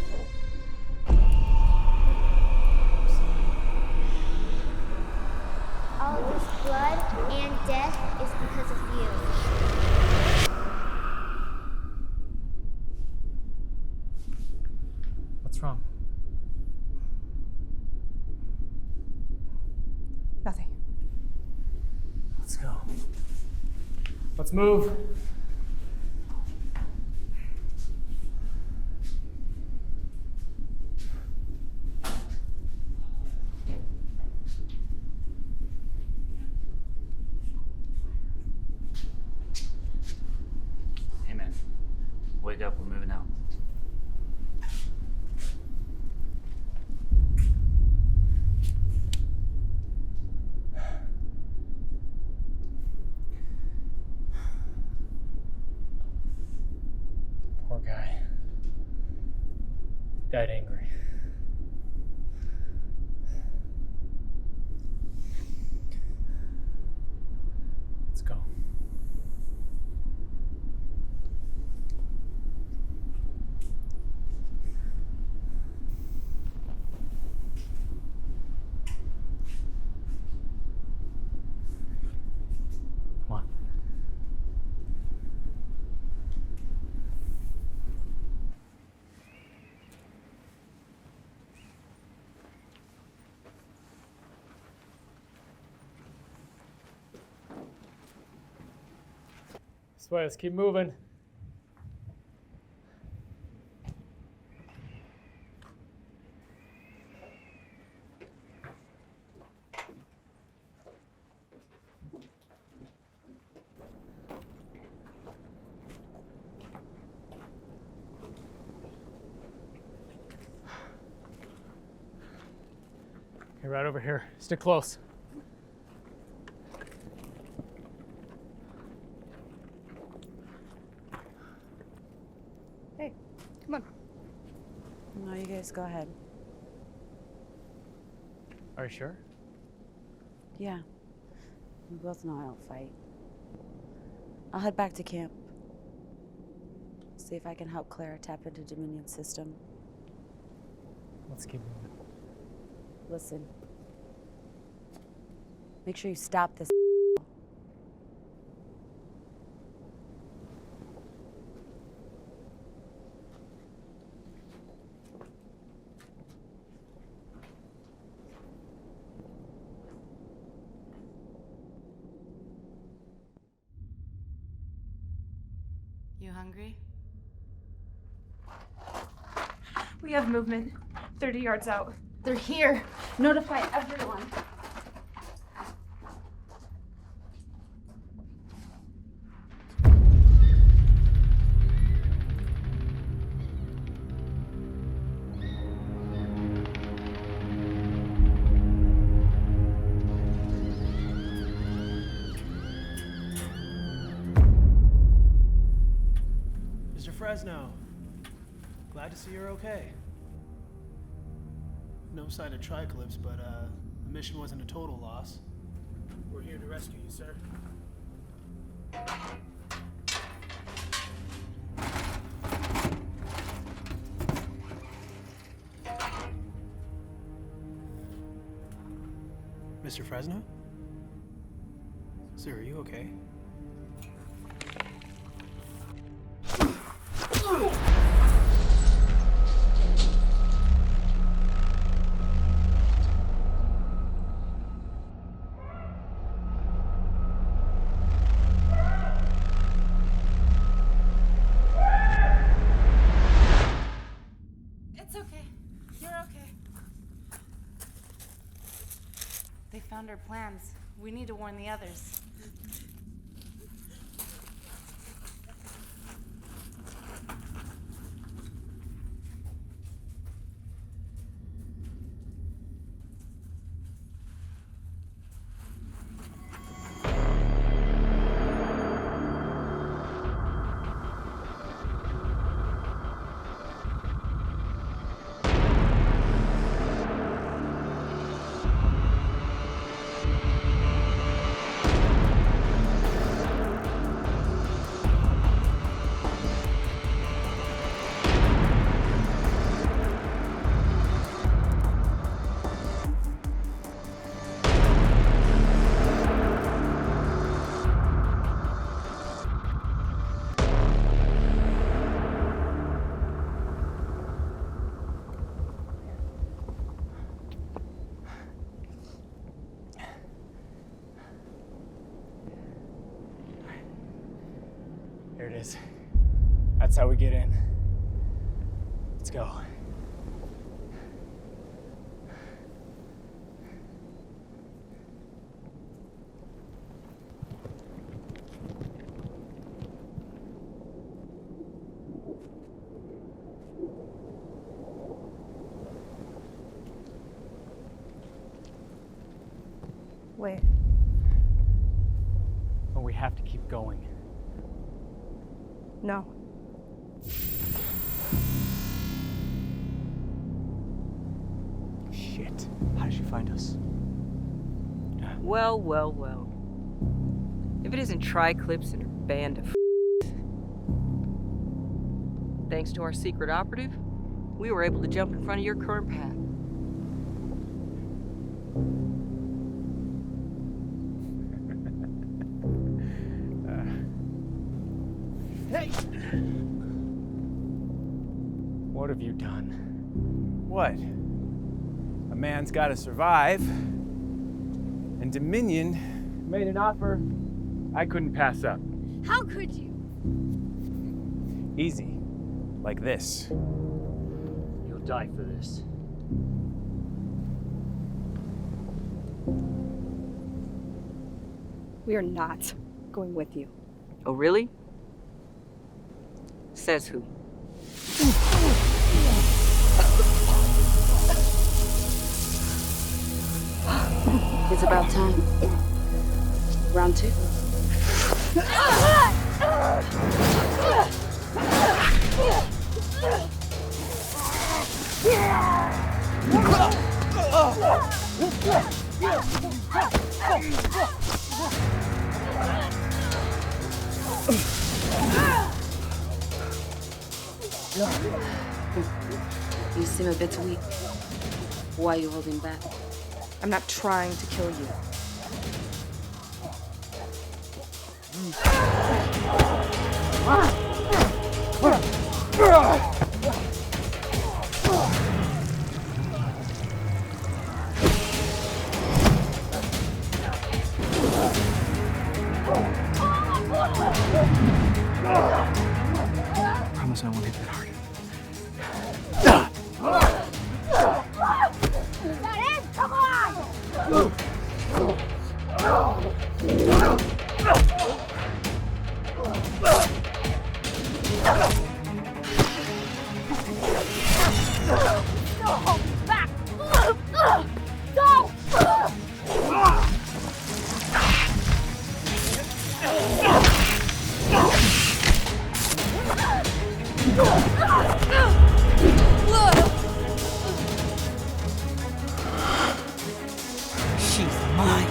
All of this blood and death is because of you. What's wrong? Nothing. Let's go. Let's move. Hey man, wake up, we're moving out. Poor guy. Died angry. Let's go. Come on. This way, let's keep moving. Okay, right over here. Stick close. Hey, come on. No, you guys go ahead. Are you sure? Yeah. We both know I don't fight. I'll head back to camp. See if I can help Clara tap into Dominion's system. Let's keep moving. Listen. Make sure you stop this. You hungry? We have movement. 30 yards out. They're here. Notify everyone. Mr. Fresno, glad to see you're okay. No sign of Triclips, but the mission wasn't a total loss. We're here to rescue you, sir. Mr. Fresno? Sir, are you okay? It's okay. You're okay. They found our plans. We need to warn the others. There it is. That's how we get in. Let's go. Wait. But we have to keep going. No. Shit. How did you find us? Well, well, well. If it isn't Triclips and her band of thanks to our secret operative, we were able to jump in front of your current path. Hey! What have you done? What? A man's gotta survive. And Dominion made an offer I couldn't pass up. How could you? Easy. Like this. You'll die for this. We are not going with you. Oh, really? Says who? It's about time. Round two. You seem a bit weak. Why are you holding back? I'm not trying to kill you. I promise I won't hit that hard. She's mine.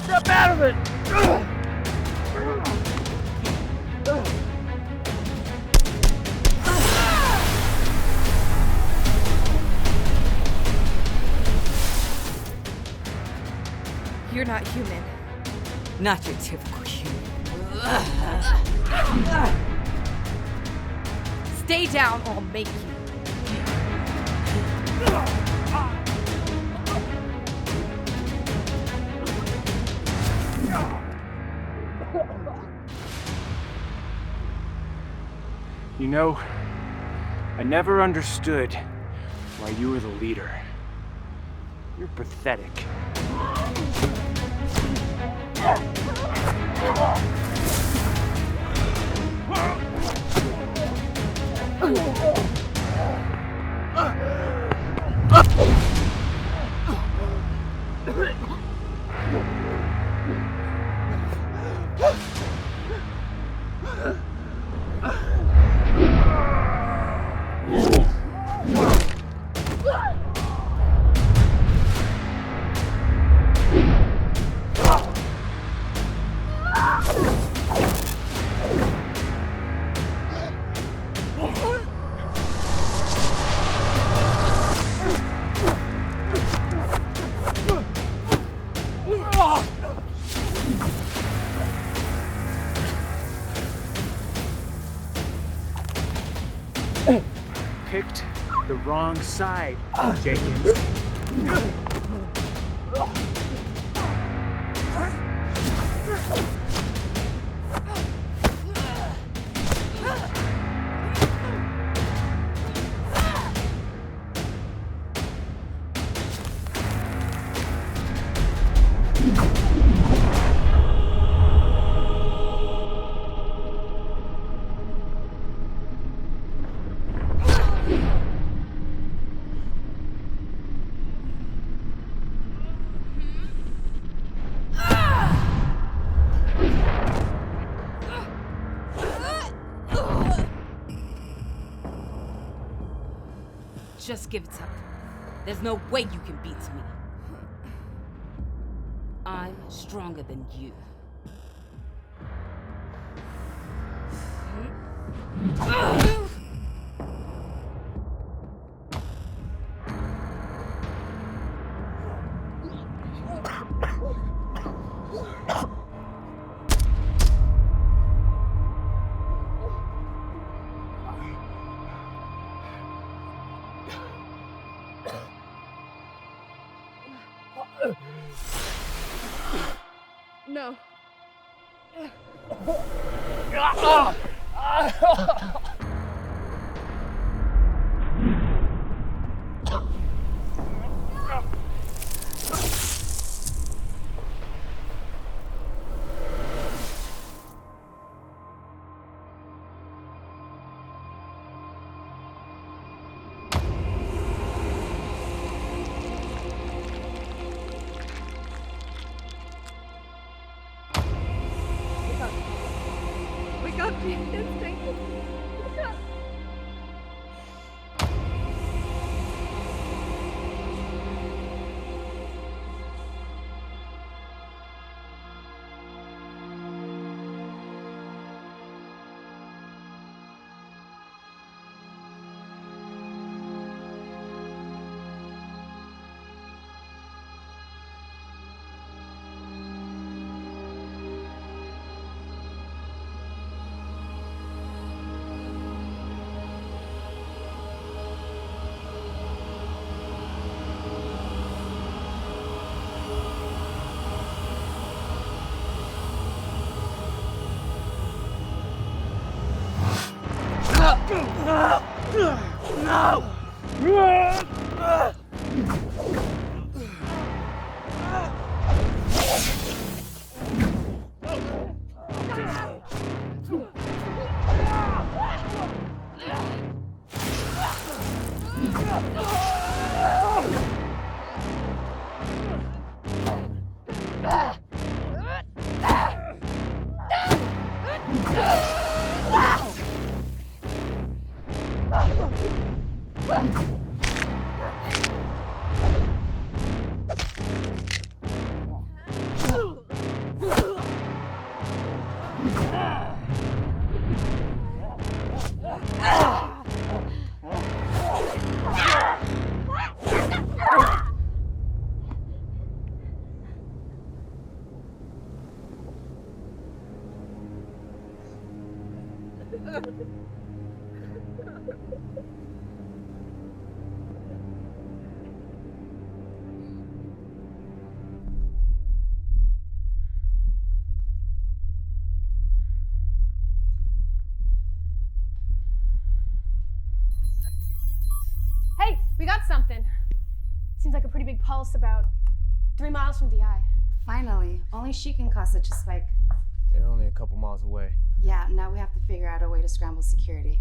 Step out of it! You're not human. Not your typical human. Stay down or I'll make you. You know, I never understood why you were the leader. You're pathetic. Picked the wrong side, Jenkins. Just give it up. There's no way you can beat me. I'm stronger than you. No. Wake up! Hey, we got something. Seems like a pretty big pulse about 3 miles from DI. Finally. Only she can cause such a spike. They're only a couple miles away. Yeah, now we have to figure out a way to scramble security.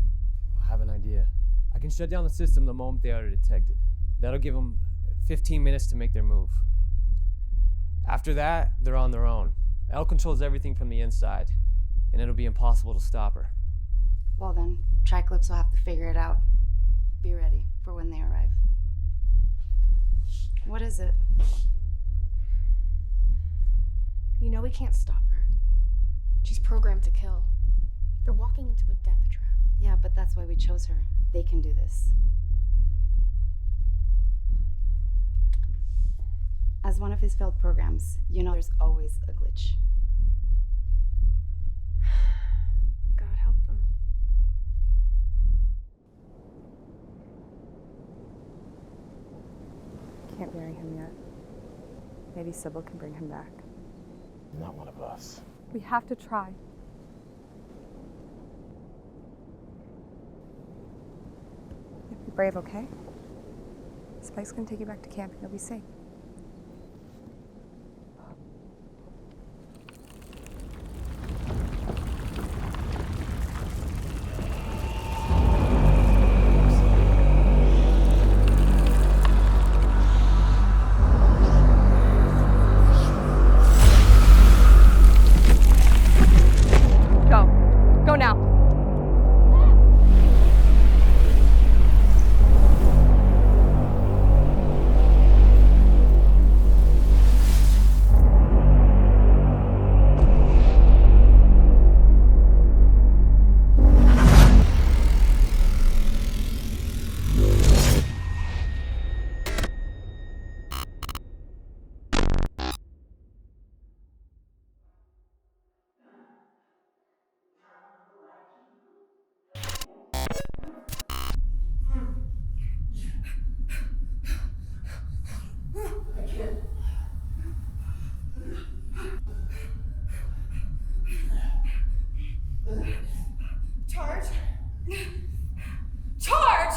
I have an idea. I can shut down the system the moment they are detected. That'll give them 15 minutes to make their move. After that, they're on their own. Elle controls everything from the inside, and it'll be impossible to stop her. Well then, Triclips will have to figure it out. Be ready for when they arrive. What is it? You know we can't stop her. She's programmed to kill. They're walking into a death trap. Yeah, but that's why we chose her. They can do this. As one of his failed programs, you know there's always a glitch. God help them. Can't bury him yet. Maybe Sybil can bring him back. Not one of us. We have to try. Be brave, okay? Spike's gonna take you back to camp and you'll be safe. Go now. Charge! Charge!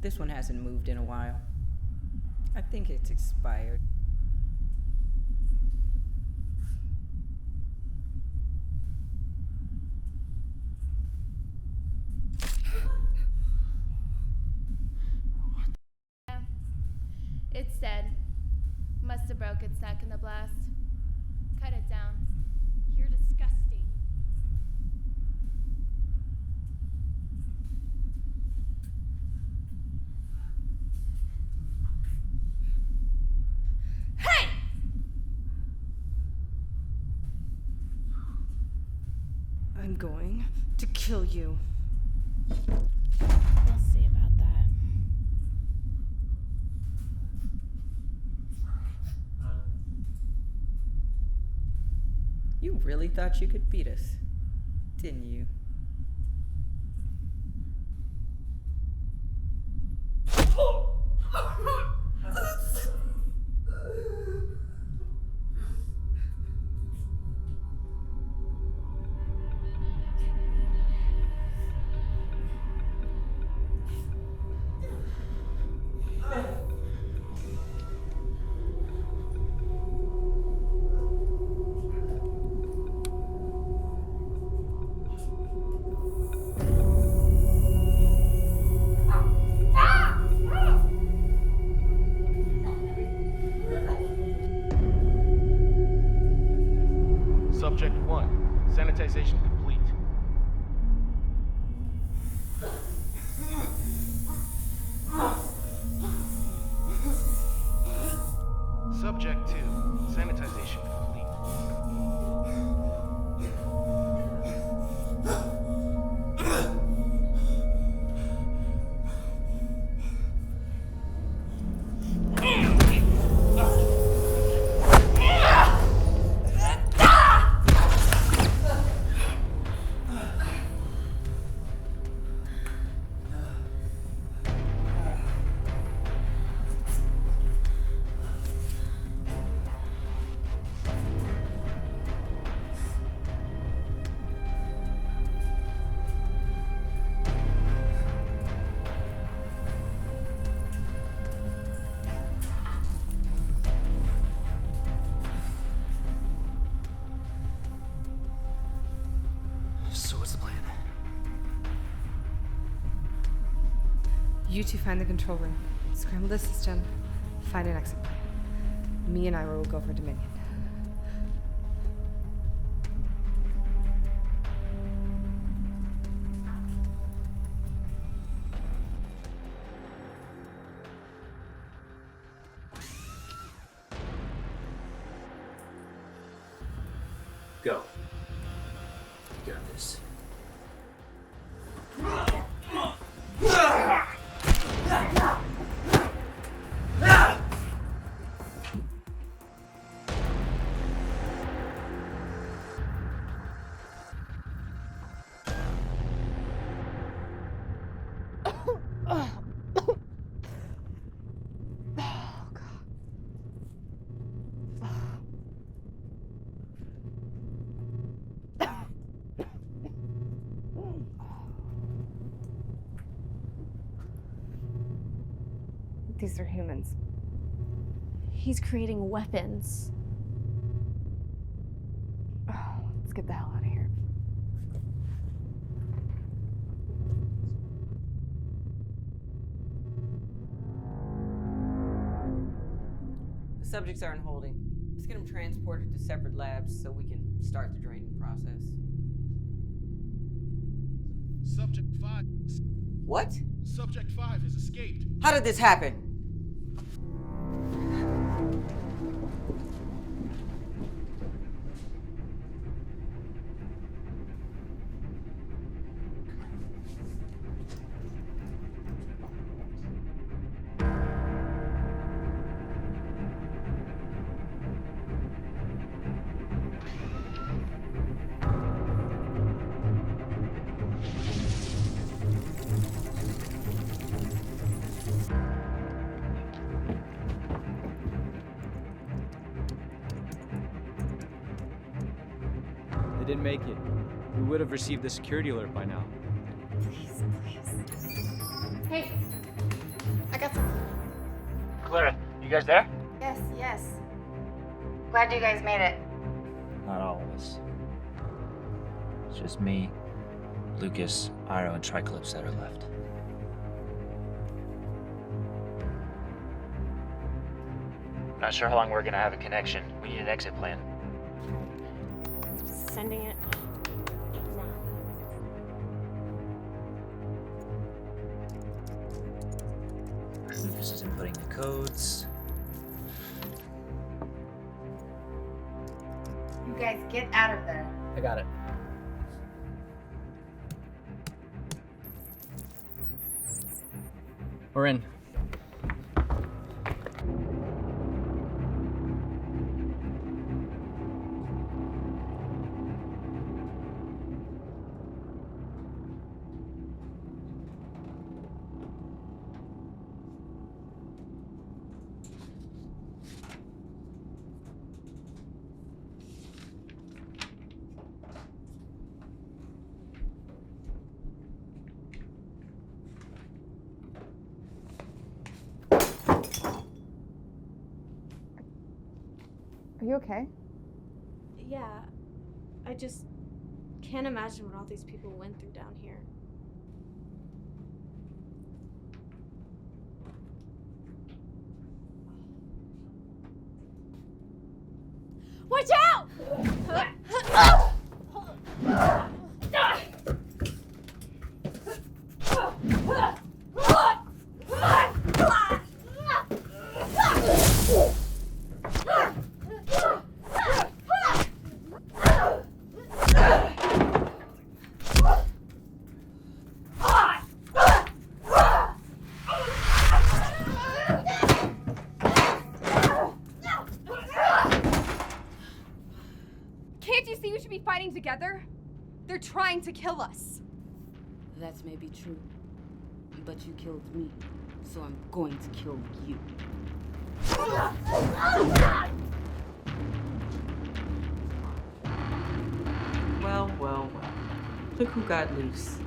This one hasn't moved in a while. I think it's expired. It's dead. Must have broke its neck in the blast. Cut it down. You're disgusting. Hey! I'm going to kill you. We'll see about that. You really thought you could beat us, didn't you? Subject 1, sanitization complete. Subject 2, sanitization complete. So what's the plan? You two find the control room. Scramble the system. Find an exit plan. Me and Ira will go for Dominion. Go. You got this. These are humans. He's creating weapons. Let's get the hell out of here. The subjects are in holding. Let's get them transported to separate labs so we can start the draining process. Subject 5. What? Subject 5 has escaped. How did this happen? They didn't make it. We would have received the security alert by now. Please, please. Hey, I got some. Clara, you guys there? Yes, yes. Glad you guys made it. Not all of us. It's just me, Lucas, Iro, and Triclops that are left. Not sure how long we're gonna have a connection. We need an exit plan. Sending it now. Lucas is inputting the codes. You guys get out of there. I got it. We're in. Are you okay? Yeah, I just can't imagine what all these people went through down here. Watch out! Can't you see we should be fighting together? They're trying to kill us. That may be true. But you killed me, so I'm going to kill you. Well, well, well. Look who got loose.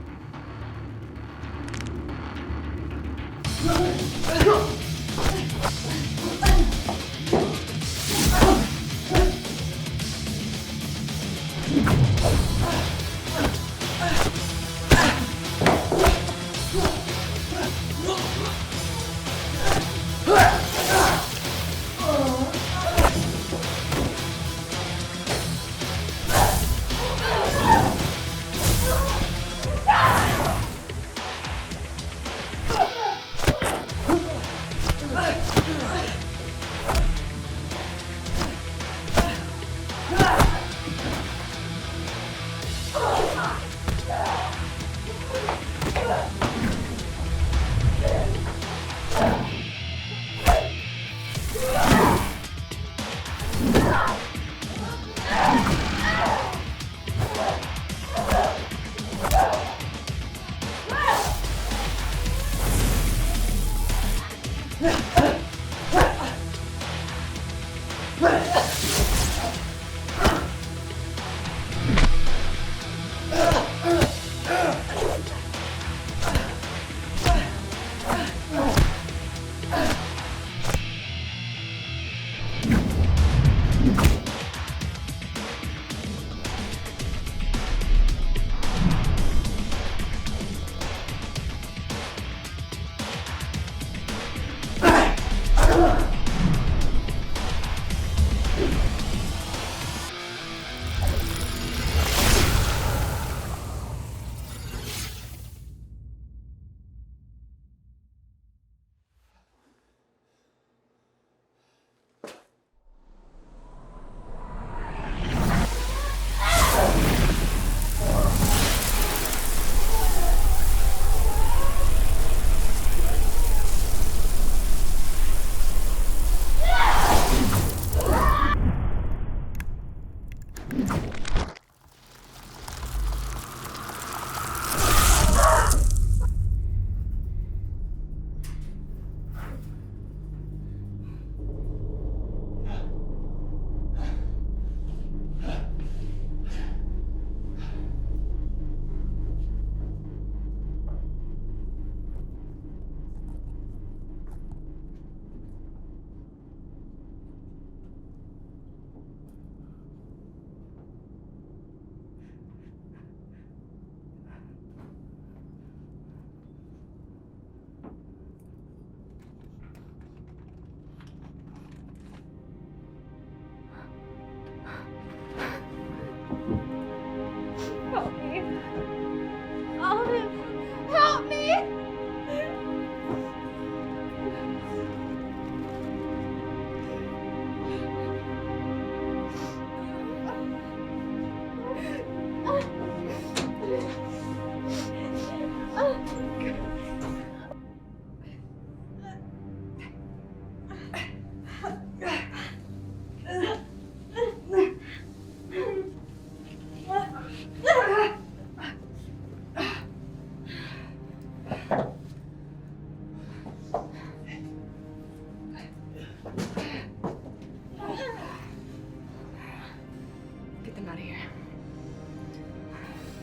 here.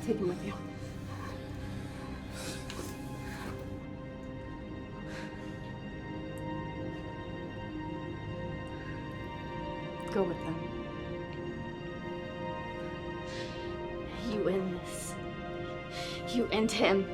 Take him with you. Go with them. You end this. You end him.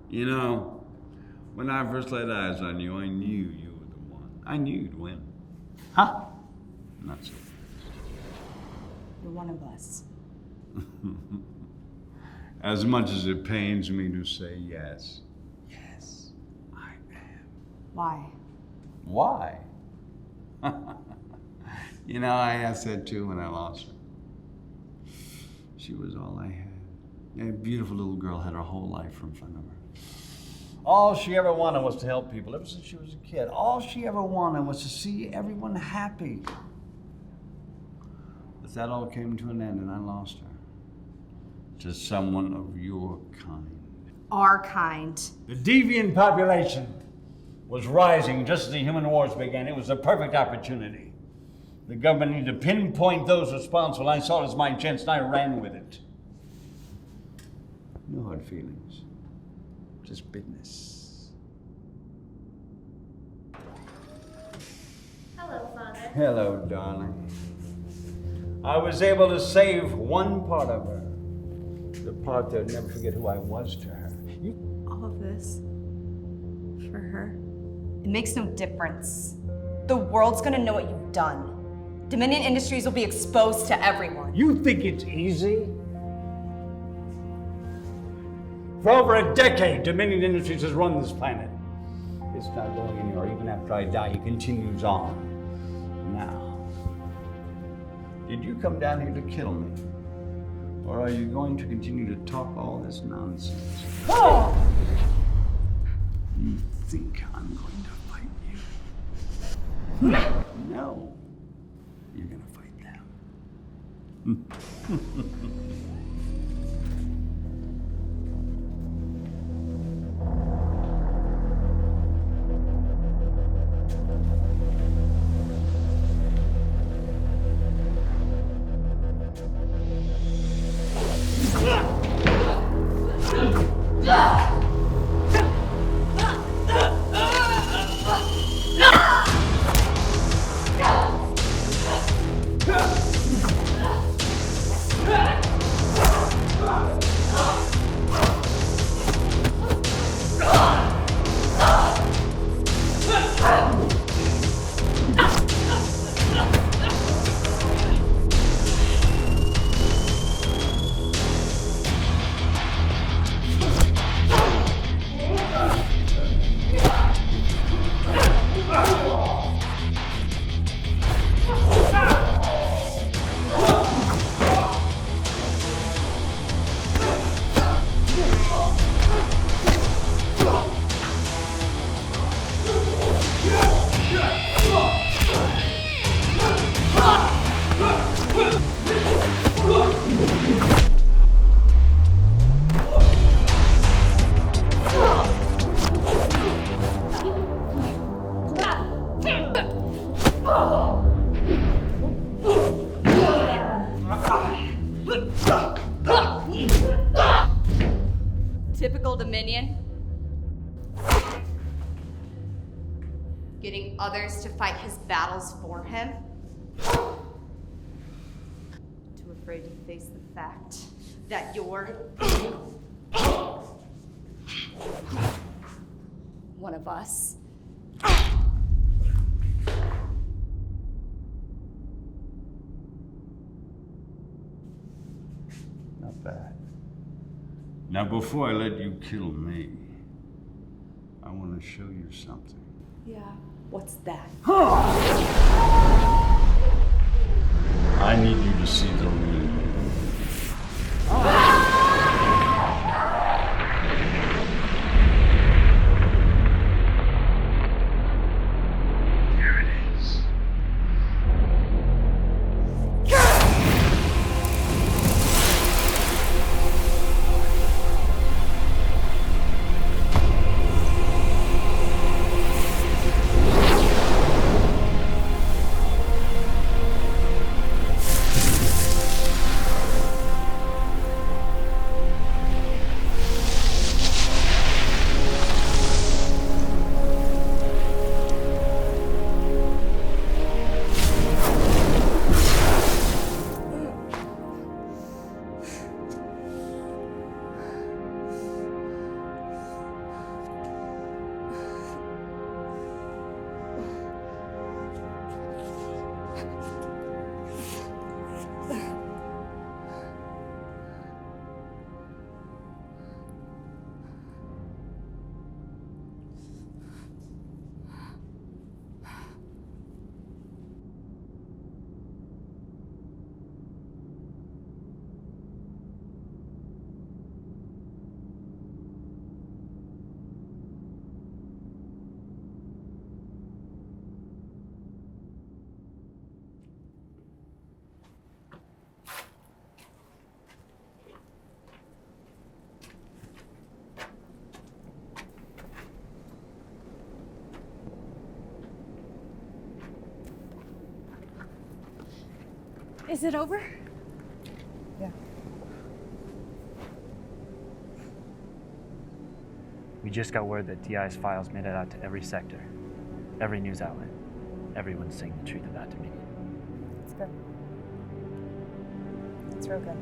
You know, when I first laid eyes on you, I knew you were the one. I knew you'd win. Huh? Not so. You're one of us. As much as it pains me to say yes. Yes, I am. Why? Why? You know, I asked that too when I lost her. She was all I had. A beautiful little girl had her whole life in front of her. All she ever wanted was to help people ever since she was a kid. All she ever wanted was to see everyone happy. But that all came to an end and I lost her. To someone of your kind. Our kind. The deviant population was rising just as the human wars began. It was the perfect opportunity. The government needed to pinpoint those responsible. I saw it as my chance and I ran with it. No hard feelings. Just business. Hello, Father. Hello, darling. I was able to save one part of her. The part that would never forget who I was to her. All of this for her. It makes no difference. The world's gonna know what you've done. Dominion Industries will be exposed to everyone. You think it's easy? For over a decade, Dominion Industries has run this planet. It's not going anywhere. Even after I die, it continues on. Now, did you come down here to kill me? Or are you going to continue to talk all this nonsense? Oh! You think I'm going to fight you? No. You're going to fight them. Dominion? Getting others to fight his battles for him? Too afraid to face the fact that you're one of us? Not bad. Now, before I let you kill me, I want to show you something. Yeah. What's that? I need you to see the real you. Here it is. Is it over? Yeah. We just got word that DI's files made it out to every sector, every news outlet. Everyone's saying the truth about Dominion. It's good. It's real good.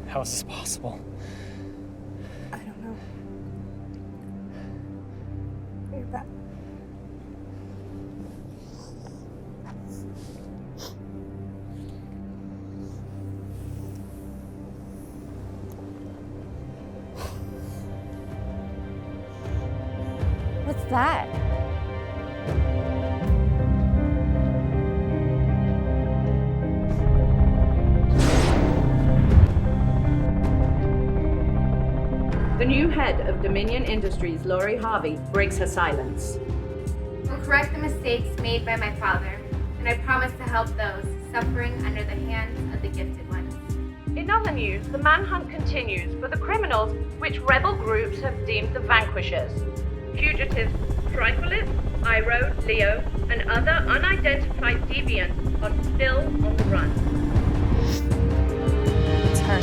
How is this possible? I don't know. You're back. What's that? The new head of Dominion Industries, Lori Harvey, breaks her silence. We'll correct the mistakes made by my father, and I promise to help those suffering under the hands of the gifted ones. In other news, the manhunt continues for the criminals which rebel groups have deemed the vanquishers. Fugitives Tripolis, Iro, Leo, and other unidentified deviants are still on the run. It's her.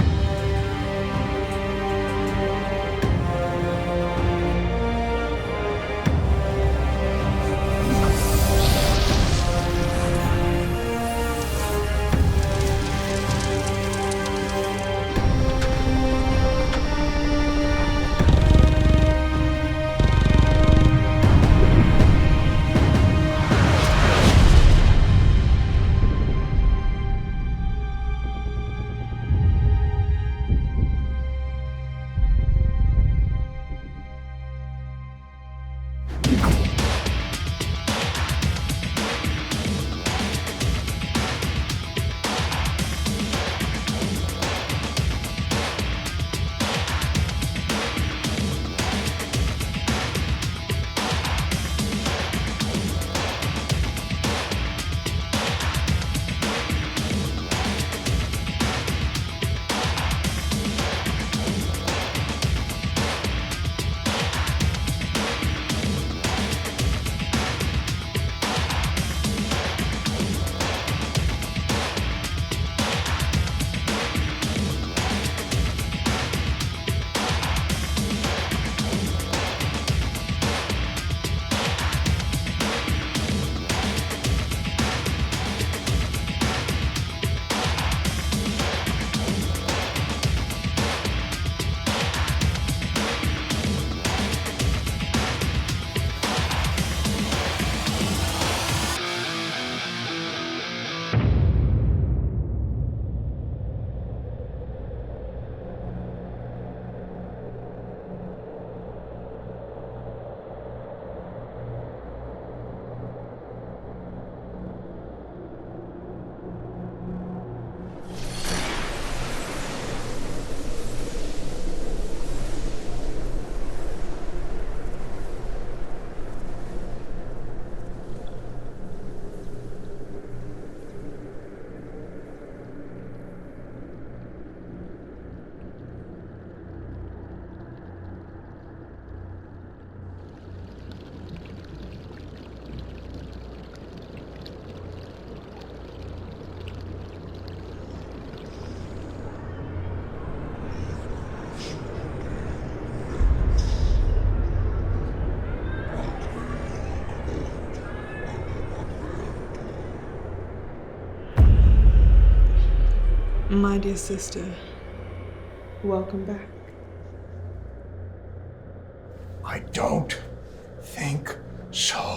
My dear sister, welcome back. I don't think so.